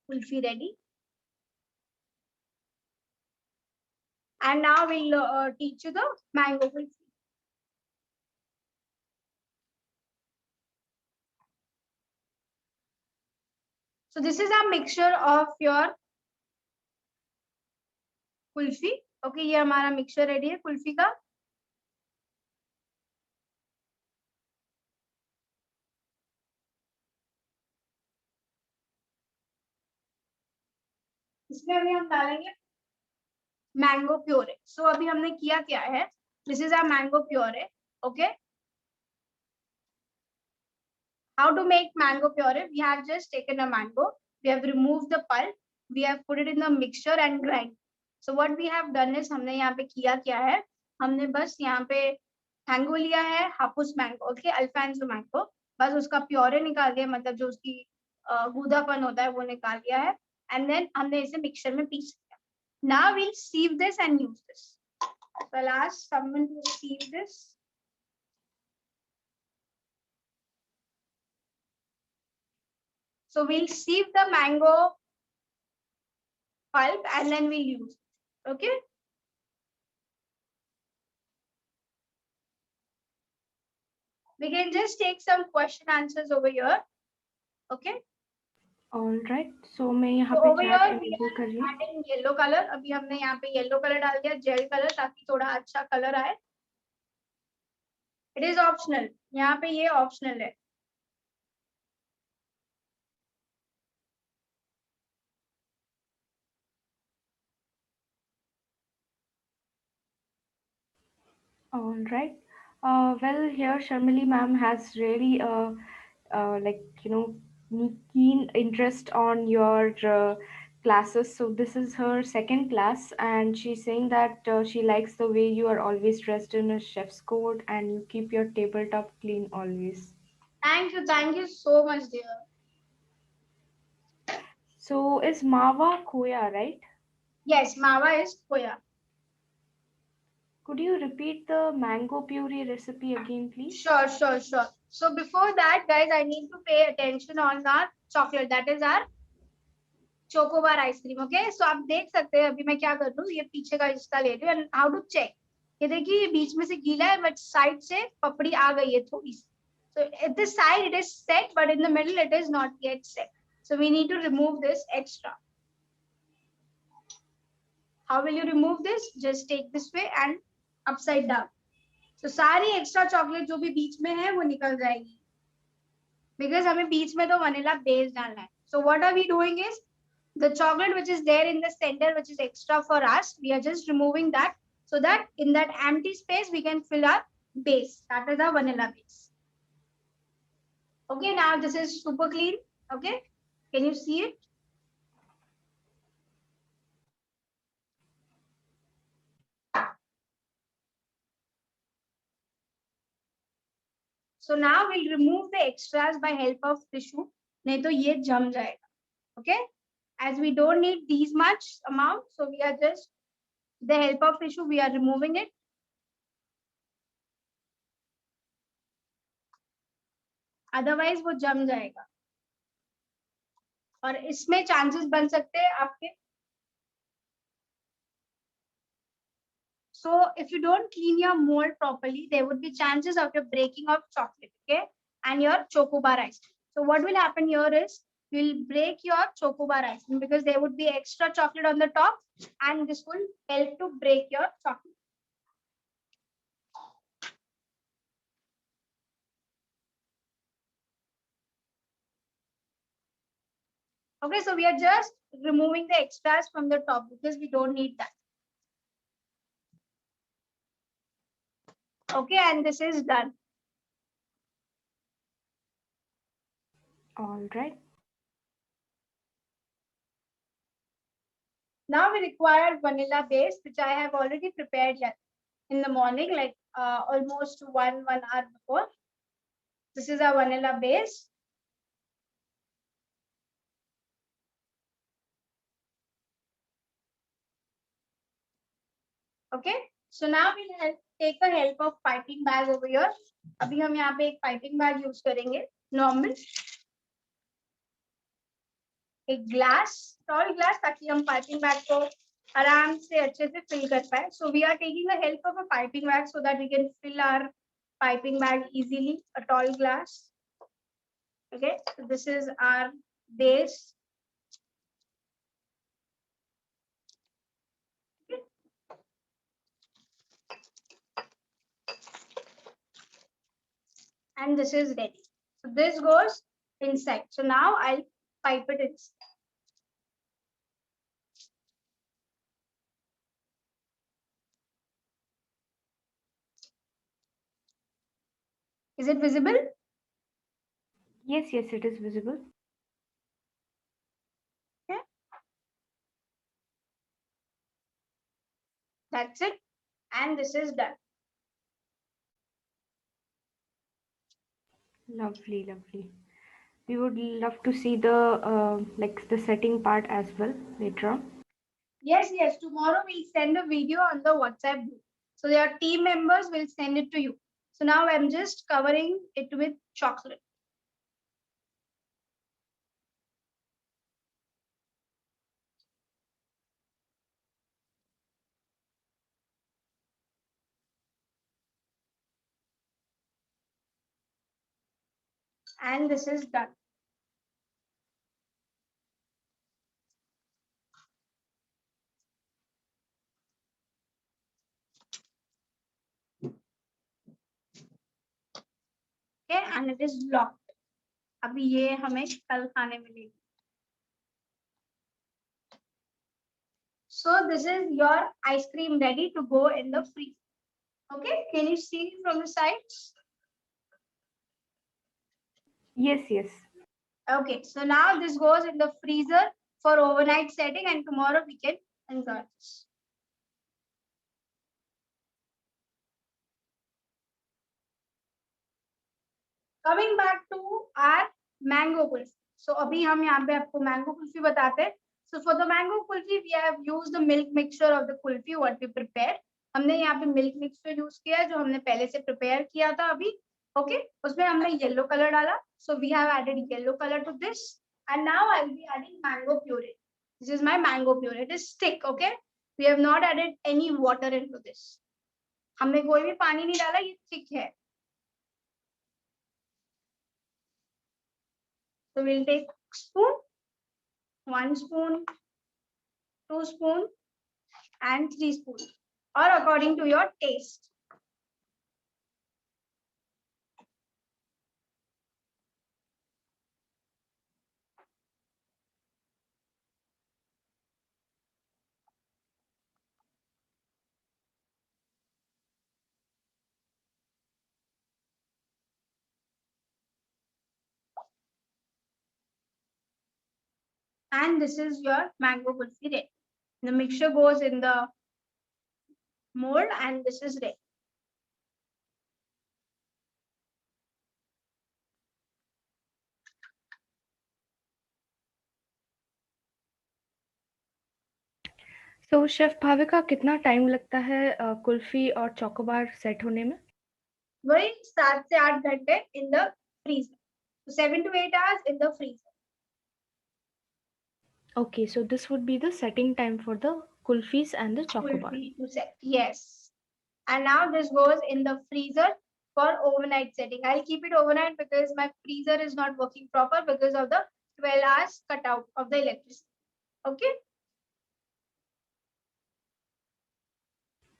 kulfi ready. And now we'll teach you the mango kulfi. So this is a mixture of your kulfi. Okay, ये हमारा मिक्सचर रेडी है कुल्फी का. इसमें अभी हम डालेंगे मैंगो प्योरे. सो अभी हमने किया क्या है, this is our mango puree. Okay, how to make mango puree? We have just taken a mango, we have removed the pulp, we have put it in the mixture and grind. So what we have done is, हमने यहाँ पे किया क्या है, हमने बस यहाँ पे मैंगो लिया है, Hapus mango. Okay, Alphonso mango. बस उसका प्योरे निकाल दिया, मतलब जो उसकी गूदापन होता है वो निकाल दिया है. एंड देन हमने इसे मिक्सर में पीस लिया. Now we'll sieve this and use this. So I'll ask someone to sieve this. So we'll sieve the mango pulp and then we'll use it. Okay. We can just take some question answers over here. Okay. All right. So मैं यहाँ So पे over chat here we enable कर रही हूँ. are adding yellow color. अभी हमने यहाँ पे yellow color डाल दिया, gel color, ताकि थोड़ा अच्छा color आए. It is optional. यहाँ पे ये optional है. All right. Well, here Sharmili ma'am has really like keen interest on your classes. So this is her second class, and she's saying that she likes the way you are always dressed in a chef's coat and you keep your tabletop clean always. Thank you so much, dear. So is Mawa Khoya, right? Yes, Mawa is Koya. Could you repeat the mango puree recipe again, please? Sure. So before that, guys, I need to pay attention on our chocolate. That is our chocobar ice cream. Okay, so आप देख सकते हैं अभी मैं क्या कर रही हूँ, ये पीछे का हिस्सा ले रही हूँ and how to check. ये देखिए ये बीच में से गीला है but साइड से पपड़ी आ गई है थोड़ी सी. So at the side it is set but in the middle it is not yet set. So we need to remove this extra. How will you remove this? Just take this way and upside down. So सारी extra chocolate जो भी बीच में है वो निकल जाएगी. Because हमें बीच में तो vanilla base डालना है. So what are we doing is the chocolate which is there in the center, which is extra for us, we are just removing that so that in that empty space we can fill our base. That is our vanilla base. Okay, now this is super clean. Okay, can you see it? So now we'll remove the extras by help of tissue. नहीं तो ये जम जाएगा. Okay, as we don't need these much amount, so we are just the help of tissue we are removing it. Otherwise वो जम जाएगा और इसमें chances बन सकते हैं आपके. So if you don't clean your mold properly, there would be chances of your breaking of chocolate, okay, and your chocobar ice cream. So what will happen here is you'll break your chocobar ice cream because there would be extra chocolate on the top, and this will help to break your chocolate. Okay, so we are just removing the extras from the top because we don't need that. Okay, and this is done. All right. Now we require vanilla base, which I have already prepared in the morning, like almost 1 hour before. This is our vanilla base. Okay, so now we'll take a help of piping bag over here. अभी हम यहाँ पे एक piping bag use करेंगे, normal. एक glass, tall glass, ताकि हम piping bag को आराम से अच्छे से fill कर पाए. So we are taking the help of a piping bag so that we can fill our piping bag easily. A tall glass. Okay, so this is our base. And this is ready. So this goes inside. So now I'll pipe it inside. Is it visible? Yes, it is visible. Okay. That's it. And this is done. Lovely, lovely. We would love to see the like the setting part as well later on. Yes. Tomorrow we'll send a video on the WhatsApp group. So your team members will send it to you. So now I'm just covering it with chocolate. And this is done. Okay, and it is locked. अभी ये हमें कल खाने मिलेगी. So this is your ice cream ready to go in the freezer. Okay, can you see from the sides? Yes, yes. Okay, so now this goes in the freezer for overnight setting, and tomorrow we can enjoy this. Coming back to our mango kulfi. So अभी हम यहाँ पे आपको mango kulfi बताते हैं. So for the mango kulfi, we have used the milk mixture of the kulfi what we prepared. हमने यहाँ पे milk mixture use किया है जो हमने पहले से prepare किया था अभी. Okay, उसमें हमने yellow color डाला. So we have added yellow color to this, and now I'll be adding mango puree. This is my mango puree. It is thick. Okay, we have not added any water into this. हमने कोई भी पानी नहीं डाला, ये thick है. So we'll take spoon, 1 spoon, 2 spoon, and 3 spoons, or according to your taste. And this is your mango kulfi ready. The mixture goes in the mold, and this is ready. So chef Bhavika कितना time लगता है कुल्फी और chocobar set होने में? वही 7 से 8 घंटे in the freezer. So 7 to 8 hours in the freezer. Okay, so this would be the setting time for the kulfis and the chocobar. Kulfi to set. Yes. And now this goes in the freezer for overnight setting. I'll keep it overnight because my freezer is not working proper because of the 12 hours cutout of the electricity. Okay.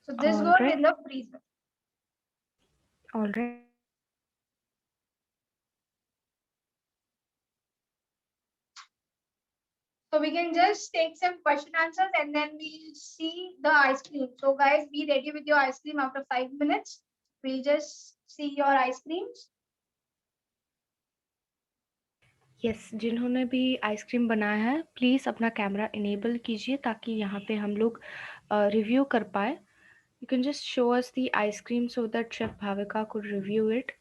So this goes in the freezer. All right. So we can just take some question answers and then we'll see the ice cream. So guys, be ready with your ice cream after 5 minutes. We'll just see your ice creams. Yes, जिन्होंने भी ice cream बनाया है please अपना camera enable कीजिए ताकि यहाँ पे हम लोग रिव्यू कर पाए. You can just show us the ice cream so that chef Bhavika could review it.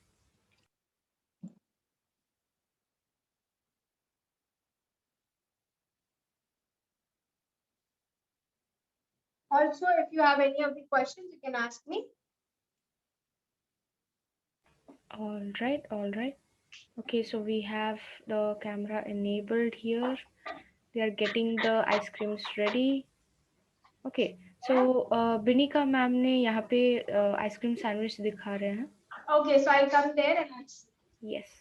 Also, if you have any of the questions, you can ask me. All right, all right. Okay, so we have the camera enabled here. They are getting the ice creams ready. Okay, so Binika ma'am ने यहाँ पे ice cream sandwich दिखा रहे हैं. Okay, so I'll come there and I'll see. Yes.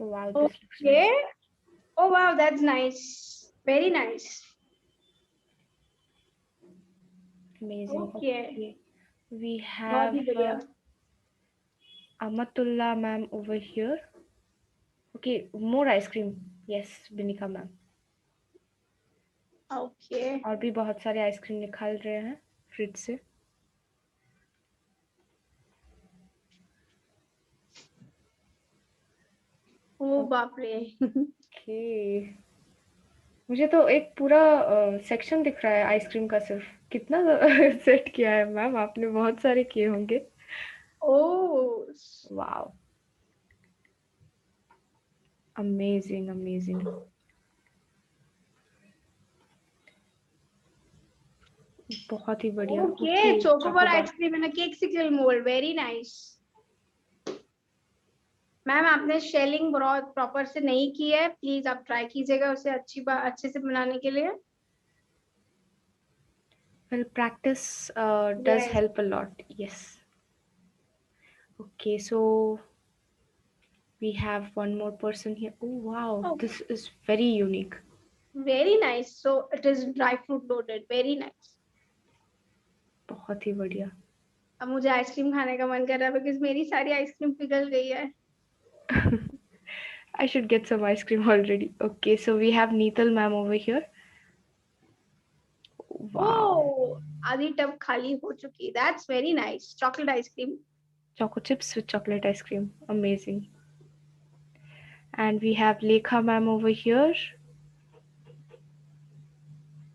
Wow, this looks Okay. nice. Oh wow, that's nice. Very nice. Amazing. Okay. We बहुत have ही बढ़िया. Amatullah ma'am over here. Okay, more ice cream. Yes, Binika ma'am. Okay. और भी बहुत सारे ice cream निकाल रहे हैं fridge से. ओ बाप रे. Okay. मुझे तो एक पूरा सेक्शन दिख रहा है आइसक्रीम का. सिर्फ कितना सेट किया है मैम आपने? बहुत सारे किए होंगे. Oh. Wow, amazing amazing. बहुत ही बढ़िया. Okay, chocobar ice cream in a cake sickle mold. Very nice. Ma'am आपने शेलिंग बहुत प्रॉपर से नहीं की है. प्लीज आप ट्राई कीजिएगा उसे अच्छे से बनाने के लिए. Well, practice does Yes. help a lot. Yes. Okay, so we have one more person here. Oh wow, Oh, this is very unique. very nice. So it is dry fruit loaded. Very nice. बहुत ही बढ़िया. अब मुझे ice cream खाने का मन कर रहा है बिकॉज मेरी सारी आइसक्रीम पिघल गई है. I should get some ice cream already. Okay, so we have Neetal ma'am over here. Wow. Oh, आधी टब खाली हो चुकी. That's very nice. Chocolate ice cream. Choco chips with chocolate ice cream. Amazing. And we have Lekha ma'am over here.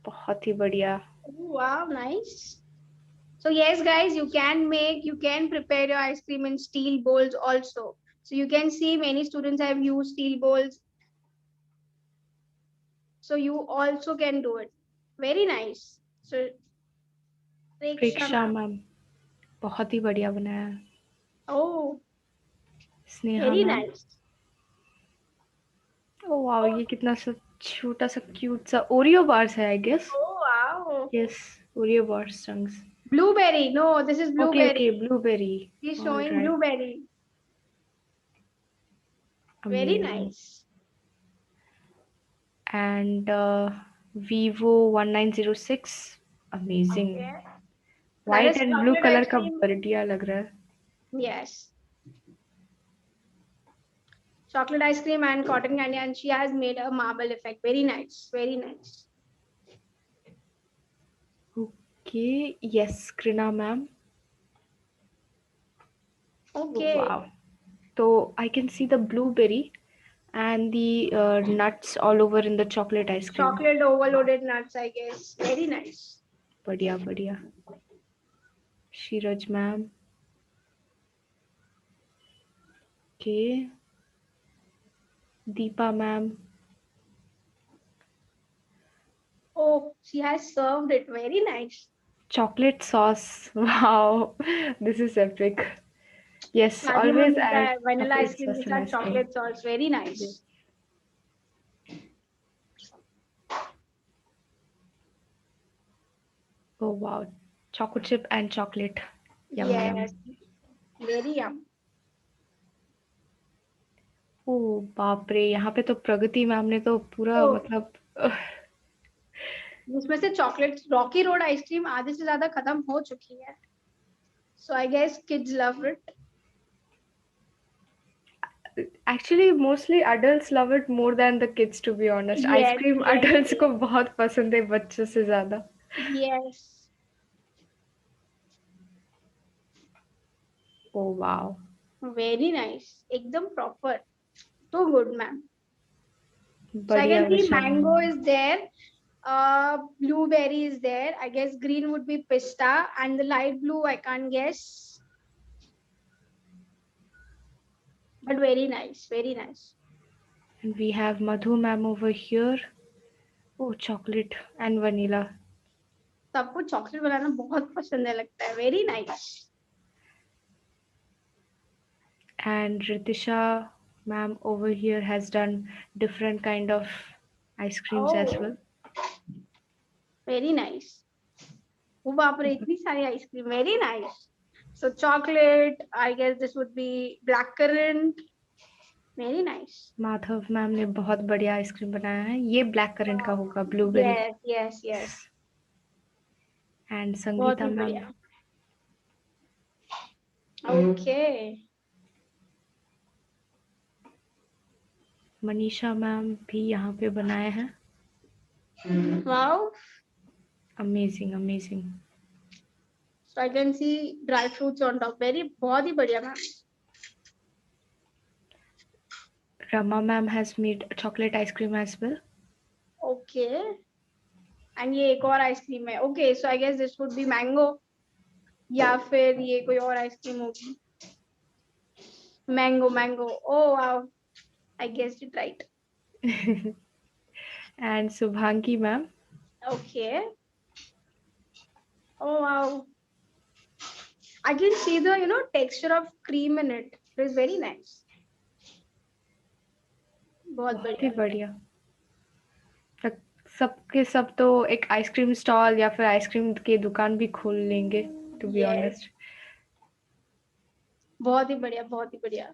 बहुत ही बढ़िया. Oh, wow, nice. So yes, guys, you can prepare your ice cream in steel bowls also. So you can see many students have used steel bowls. So you also can do it. Very nice. So Preksha Preksha ma'am. Ma'am बहुत ही बढ़िया बनाया है. Oh, Sneha very ma'am. nice. Oh wow, ये कितना सा छोटा सा cute सा ओरियो बार्स है I guess. Oh, wow. Yes, Oreo bars chunks. Blueberry. No, this is okay okay, blueberry. Blueberry. He's showing alright. blueberry. Very amazing. nice. And Vivo 1906. Amazing. Okay. That white is and blue chocolate colour ice का cream. बढ़िया लग रहा है. Yes. Chocolate ice cream and cotton candy, and she has made a marble effect. Very nice. Very nice. Okay, yes, Krina ma'am. Okay. Wow. So I can see the blueberry and the nuts all over in the chocolate ice cream. Chocolate overloaded nuts, I guess. Very nice. बढ़िया बढ़िया. Shiraj ma'am. Okay. Deepa ma'am. Oh, she has served it. Very nice. Chocolate sauce. Wow. This is epic. Yes, शादी में always मिलता add है vanilla chocolate ice cream sauce के in साथ ice cream. chocolate sauce. Very nice. Yes. Oh wow. Choco chip and chocolate. Yum Yes. yum. Very yum. ओ बाप रे, यहाँ पे तो प्रगति मैम ने तो पूरा Oh, मतलब जिसमें से चॉकलेट रॉकी रोड आइसक्रीम आधे से ज्यादा खत्म हो चुकी है. So I guess kids love it. Actually mostly adults love it more than the kids to be honest. Yes, ice cream yes, adults yes. को बहुत पसंद है बच्चों से ज्यादा. Yes. Oh wow. Very nice. एकदम proper. Too good, ma'am. So I बढ़िया can see Vishal mango ma'am. is there. Blueberry is there. I guess green would be pista, and the light blue I can't guess. But very nice, very nice. And we have Madhu ma'am over here. Oh, chocolate and vanilla. सबको chocolate बनाना बहुत पसंद है लगता है. Very nice. And Ritisha ma'am over here has done different kind of ice creams as Oh, well. very nice. वो बाप रे इतनी सारी ice cream. Very nice. So chocolate, I guess this would be blackcurrant. Very nice. Madhav ma'am ने बहुत बढ़िया ice cream बनाया है. ये ब्लैक करंट का होगा, blueberry. Yes, yes, yes. And बहुत संगीता ही मैम. बढ़िया. Okay. मनीषा मैम भी यहाँ पे बनाए हैं. Wow. Amazing amazing. So I can see dry fruits on top. Very बहुत ही बढ़िया ma'am. Rama ma'am has made chocolate ice cream as well. Okay. And ये एक और आइसक्रीम है. Okay, so I guess this would be mango. या फिर ये कोई और आइसक्रीम होगी. Mango, mango. Oh wow. I guessed it right. And Subhangi ma'am. Okay. Oh wow. I can see the texture of cream in it. It is very nice. बहुत बहुत ही बढ़िया. बढ़िया. सबके सब तो एक आइसक्रीम स्टॉल या फिर आइसक्रीम की दुकान भी खोल लेंगे, टू बी Yes. ऑनेस्ट. बहुत ही बढ़िया, बहुत ही बढ़िया।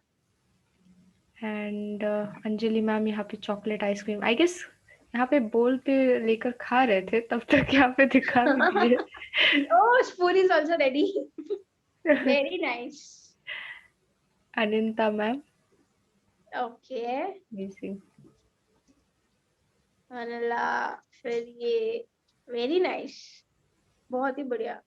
एंड अंजलि मैम यहाँ पे चॉकलेट आइसक्रीम, आई गेस यहाँ पे बोल पे लेकर खा रहे थे, तब तक यहाँ पे दिखा भी दिए। Oh, spoon is also ready. Very nice. Aninta ma'am, Okay. Amazing. Vanilla, फिर ये वेरी नाइस, बहुत ही बढ़िया।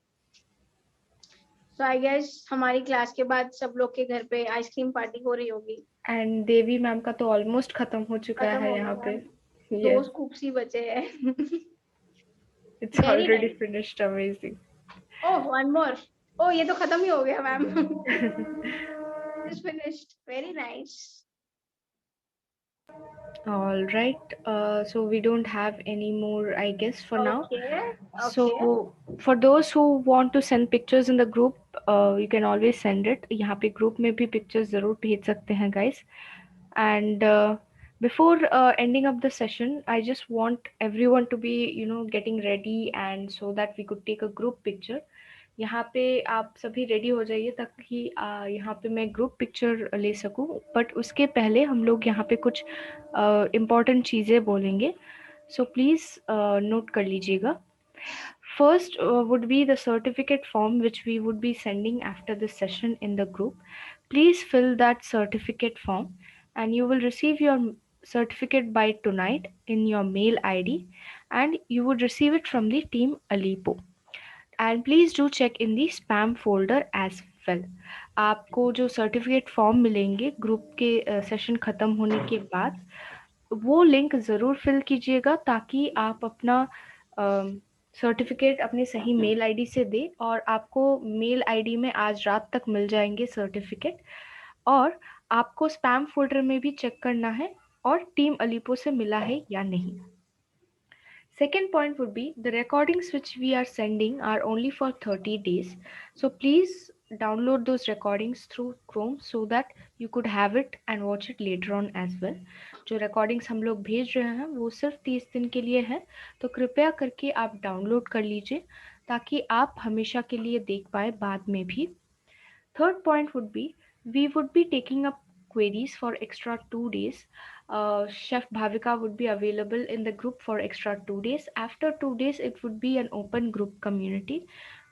सो आई गेस हमारी क्लास के बाद सब लोग के घर पे आइसक्रीम पार्टी हो रही होगी। एंड देवी मैम का तो ऑलमोस्ट खत्म हो चुका खत्म है हो यहाँ गया पे। मैम, दो यस, स्कूप्स ही बचे हैं। It's very already nice. Finished, amazing. Oh, one more. Oh, ये तो खत्म ही हो गया ma'am. Is finished, very nice. All right, so we don't have any more, I guess, for now. Okay So okay. for those who want to send pictures in the group, you can always send it. यहाँ पे group में भी pictures ज़रूर भेज सकते हैं guys. And before ending up the session, I just want everyone to be, getting ready, and so that we could take a group picture. यहाँ पे आप सभी रेडी हो जाइए ताकि यहाँ पे मैं ग्रुप पिक्चर ले सकूँ, बट उसके पहले हम लोग यहाँ पे कुछ इम्पॉर्टेंट चीज़ें बोलेंगे, सो प्लीज़ नोट कर लीजिएगा. First would be the certificate form which we would be sending after this session in the group. Please fill that certificate form and you will receive your certificate by tonight in your mail ID, and you would receive it from the team Alipo. And please do check in the spam folder as well. आपको जो certificate form मिलेंगे group के session ख़त्म होने के बाद, वो link ज़रूर फिल कीजिएगा ताकि आप अपना सर्टिफिकेट अपने सही मेल आईडी से दें, और आपको मेल आईडी में आज रात तक मिल जाएंगे सर्टिफिकेट, और आपको स्पैम फोल्डर में भी चेक करना है और टीम अलीपो से मिला है या नहीं. Second point would be the recordings which we are sending are only for 30 days. So please download those recordings through Chrome so that you could have it and watch it later on as well. जो recordings हम लोग भेज रहे हैं वो सिर्फ 30 दिन के लिए है, तो कृपया करके आप डाउनलोड कर लीजिए ताकि आप हमेशा के लिए देख पाए बाद में भी. Third point would be we would be taking up queries for extra 2 days. Chef Bhavika would be available in the group for extra 2 days. After 2 days, it would be an open group community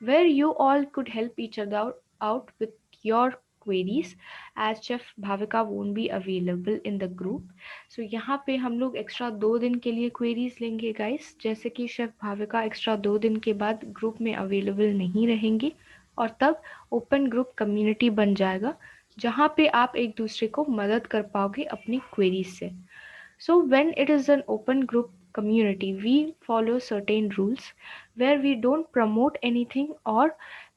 where you all could help each other out with your queries, as Chef Bhavika won't be available in the group. So यहाँ पे हम लोग extra 2 दिन के लिए queries लेंगे guys, जैसे कि शेफ भाविका एक्स्ट्रा 2 दिन के बाद ग्रुप में अवेलेबल नहीं रहेंगी, और तब ओपन ग्रुप कम्युनिटी बन जाएगा जहाँ पे आप एक दूसरे को मदद कर पाओगे अपनी क्वेरीज से. So when it is an open group community, we follow certain rules where we don't promote anything, or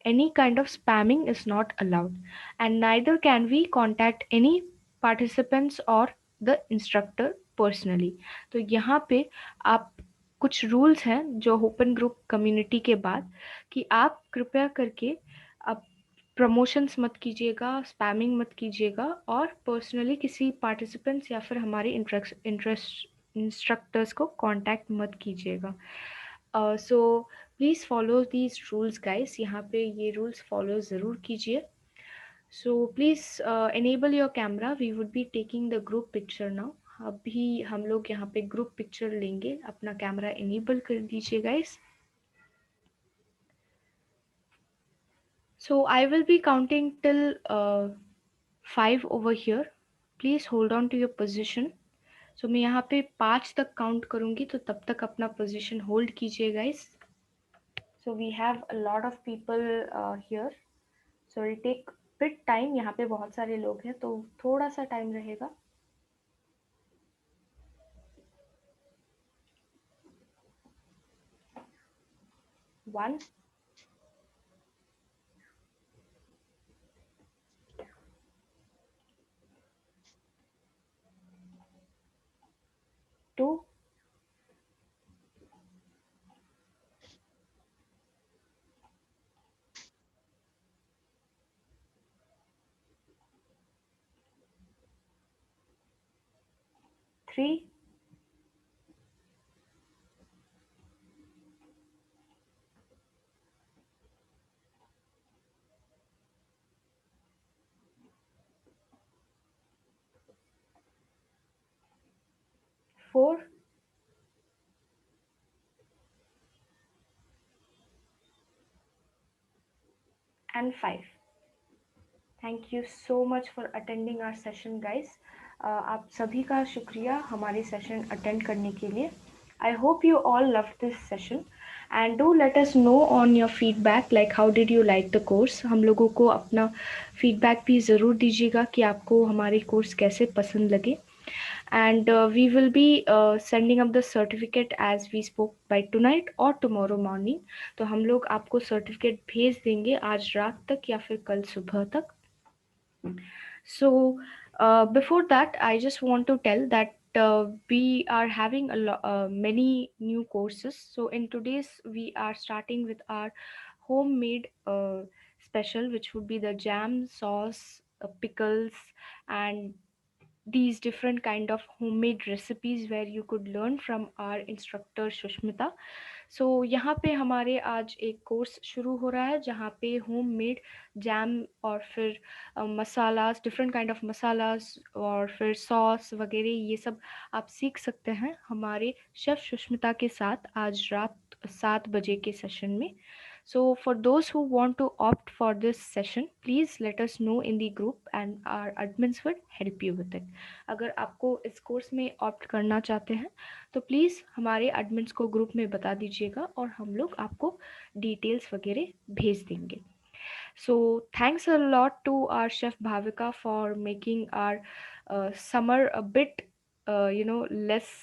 any kind of spamming is not allowed, and neither can we contact any participants or the instructor personally. तो यहाँ पे आप कुछ rules हैं जो open group community के बाद, कि आप कृपया करके आप प्रमोशंस मत कीजिएगा, स्पैमिंग मत कीजिएगा, और पर्सनली किसी पार्टिसिपेंट्स या फिर हमारे इंस्ट्रक्टर्स को कांटेक्ट मत कीजिएगा. So please follow these rules guys, यहाँ पे ये रूल्स फॉलो ज़रूर कीजिए. So please enable your camera, we would be taking the group picture now. अभी हम लोग यहाँ पे ग्रुप पिक्चर लेंगे, अपना कैमरा इनेबल कर दीजिए guys. So I will be counting till 5 over here. Please hold on to your position. So मैं यहाँ पे 5 तक काउंट करूँगी, तो तब तक अपना पोजीशन होल्ड कीजिए guys. So we have a lot of people here. So it'll take bit time. यहाँ पे बहुत सारे लोग हैं तो थोड़ा सा टाइम रहेगा. 1, 2, 3, 4, 4 and 5. Thank you so much for attending our session guys. आप सभी का शुक्रिया हमारे सेशन अटेंड करने के लिए. I hope you all love this session and do let us know on your feedback like how did you like the course. हम लोगों को अपना फीडबैक भी ज़रूर दीजिएगा कि आपको हमारे कोर्स कैसे पसंद लगे. And we will be sending up the certificate as we spoke by tonight or tomorrow morning. तो हम लोग आपको सर्टिफिकेट भेज देंगे आज रात तक या फिर कल सुबह तक. So, before that, I just want to tell that we are having many new courses. So, in today's, we are starting with our homemade special, which would be the jam, sauce, pickles, and these different kind of homemade recipes where you could learn from our instructor Shushmita. सो यहाँ पे हमारे आज एक course शुरू हो रहा है जहाँ पे होम मेड जैम और फिर masalas, different kind of masalas और फिर सॉस वगैरह ये सब आप सीख सकते हैं हमारे शेफ़ सुष्मिता के साथ आज रात 7 बजे के सेशन में. So for those who want to opt for this session, please let us know in the group and our admins will help you with it. अगर आपको इस कोर्स में ऑप्ट करना चाहते हैं तो प्लीज़ हमारे एडमिन्स को ग्रुप में बता दीजिएगा और हम लोग आपको डिटेल्स वगैरह भेज देंगे. So thanks a lot to our chef Bhavika for making our summer a bit less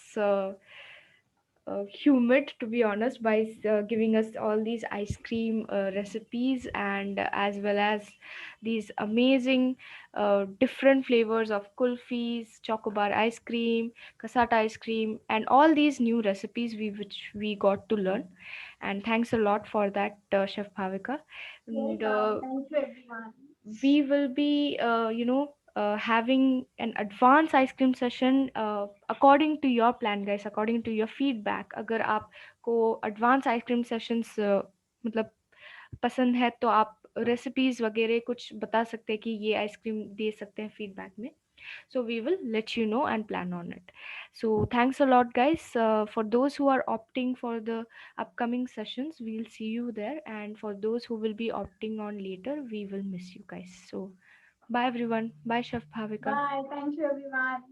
humid, to be honest, by giving us all these ice cream recipes and as well as these amazing different flavors of kulfis, chocobar ice cream, kasata ice cream, and all these new recipes which we got to learn. And thanks a lot for that, Chef Bhavika. And Welcome. Thank you, everyone. we will be having an advanced ice cream session according to your plan guys, according to your feedback. अगर आपको advanced ice cream sessions मतलब पसंद है तो आप recipes वगैरह कुछ बता सकते हैं कि ये आइसक्रीम दे सकते हैं फीडबैक में. So we will let you know and plan on it. So thanks a lot guys. For those who are opting for the upcoming sessions, we'll see you there, and for those who will be opting on later, we will miss you guys. So bye everyone. Bye Chef Bhavika. Bye. Thank you, everyone.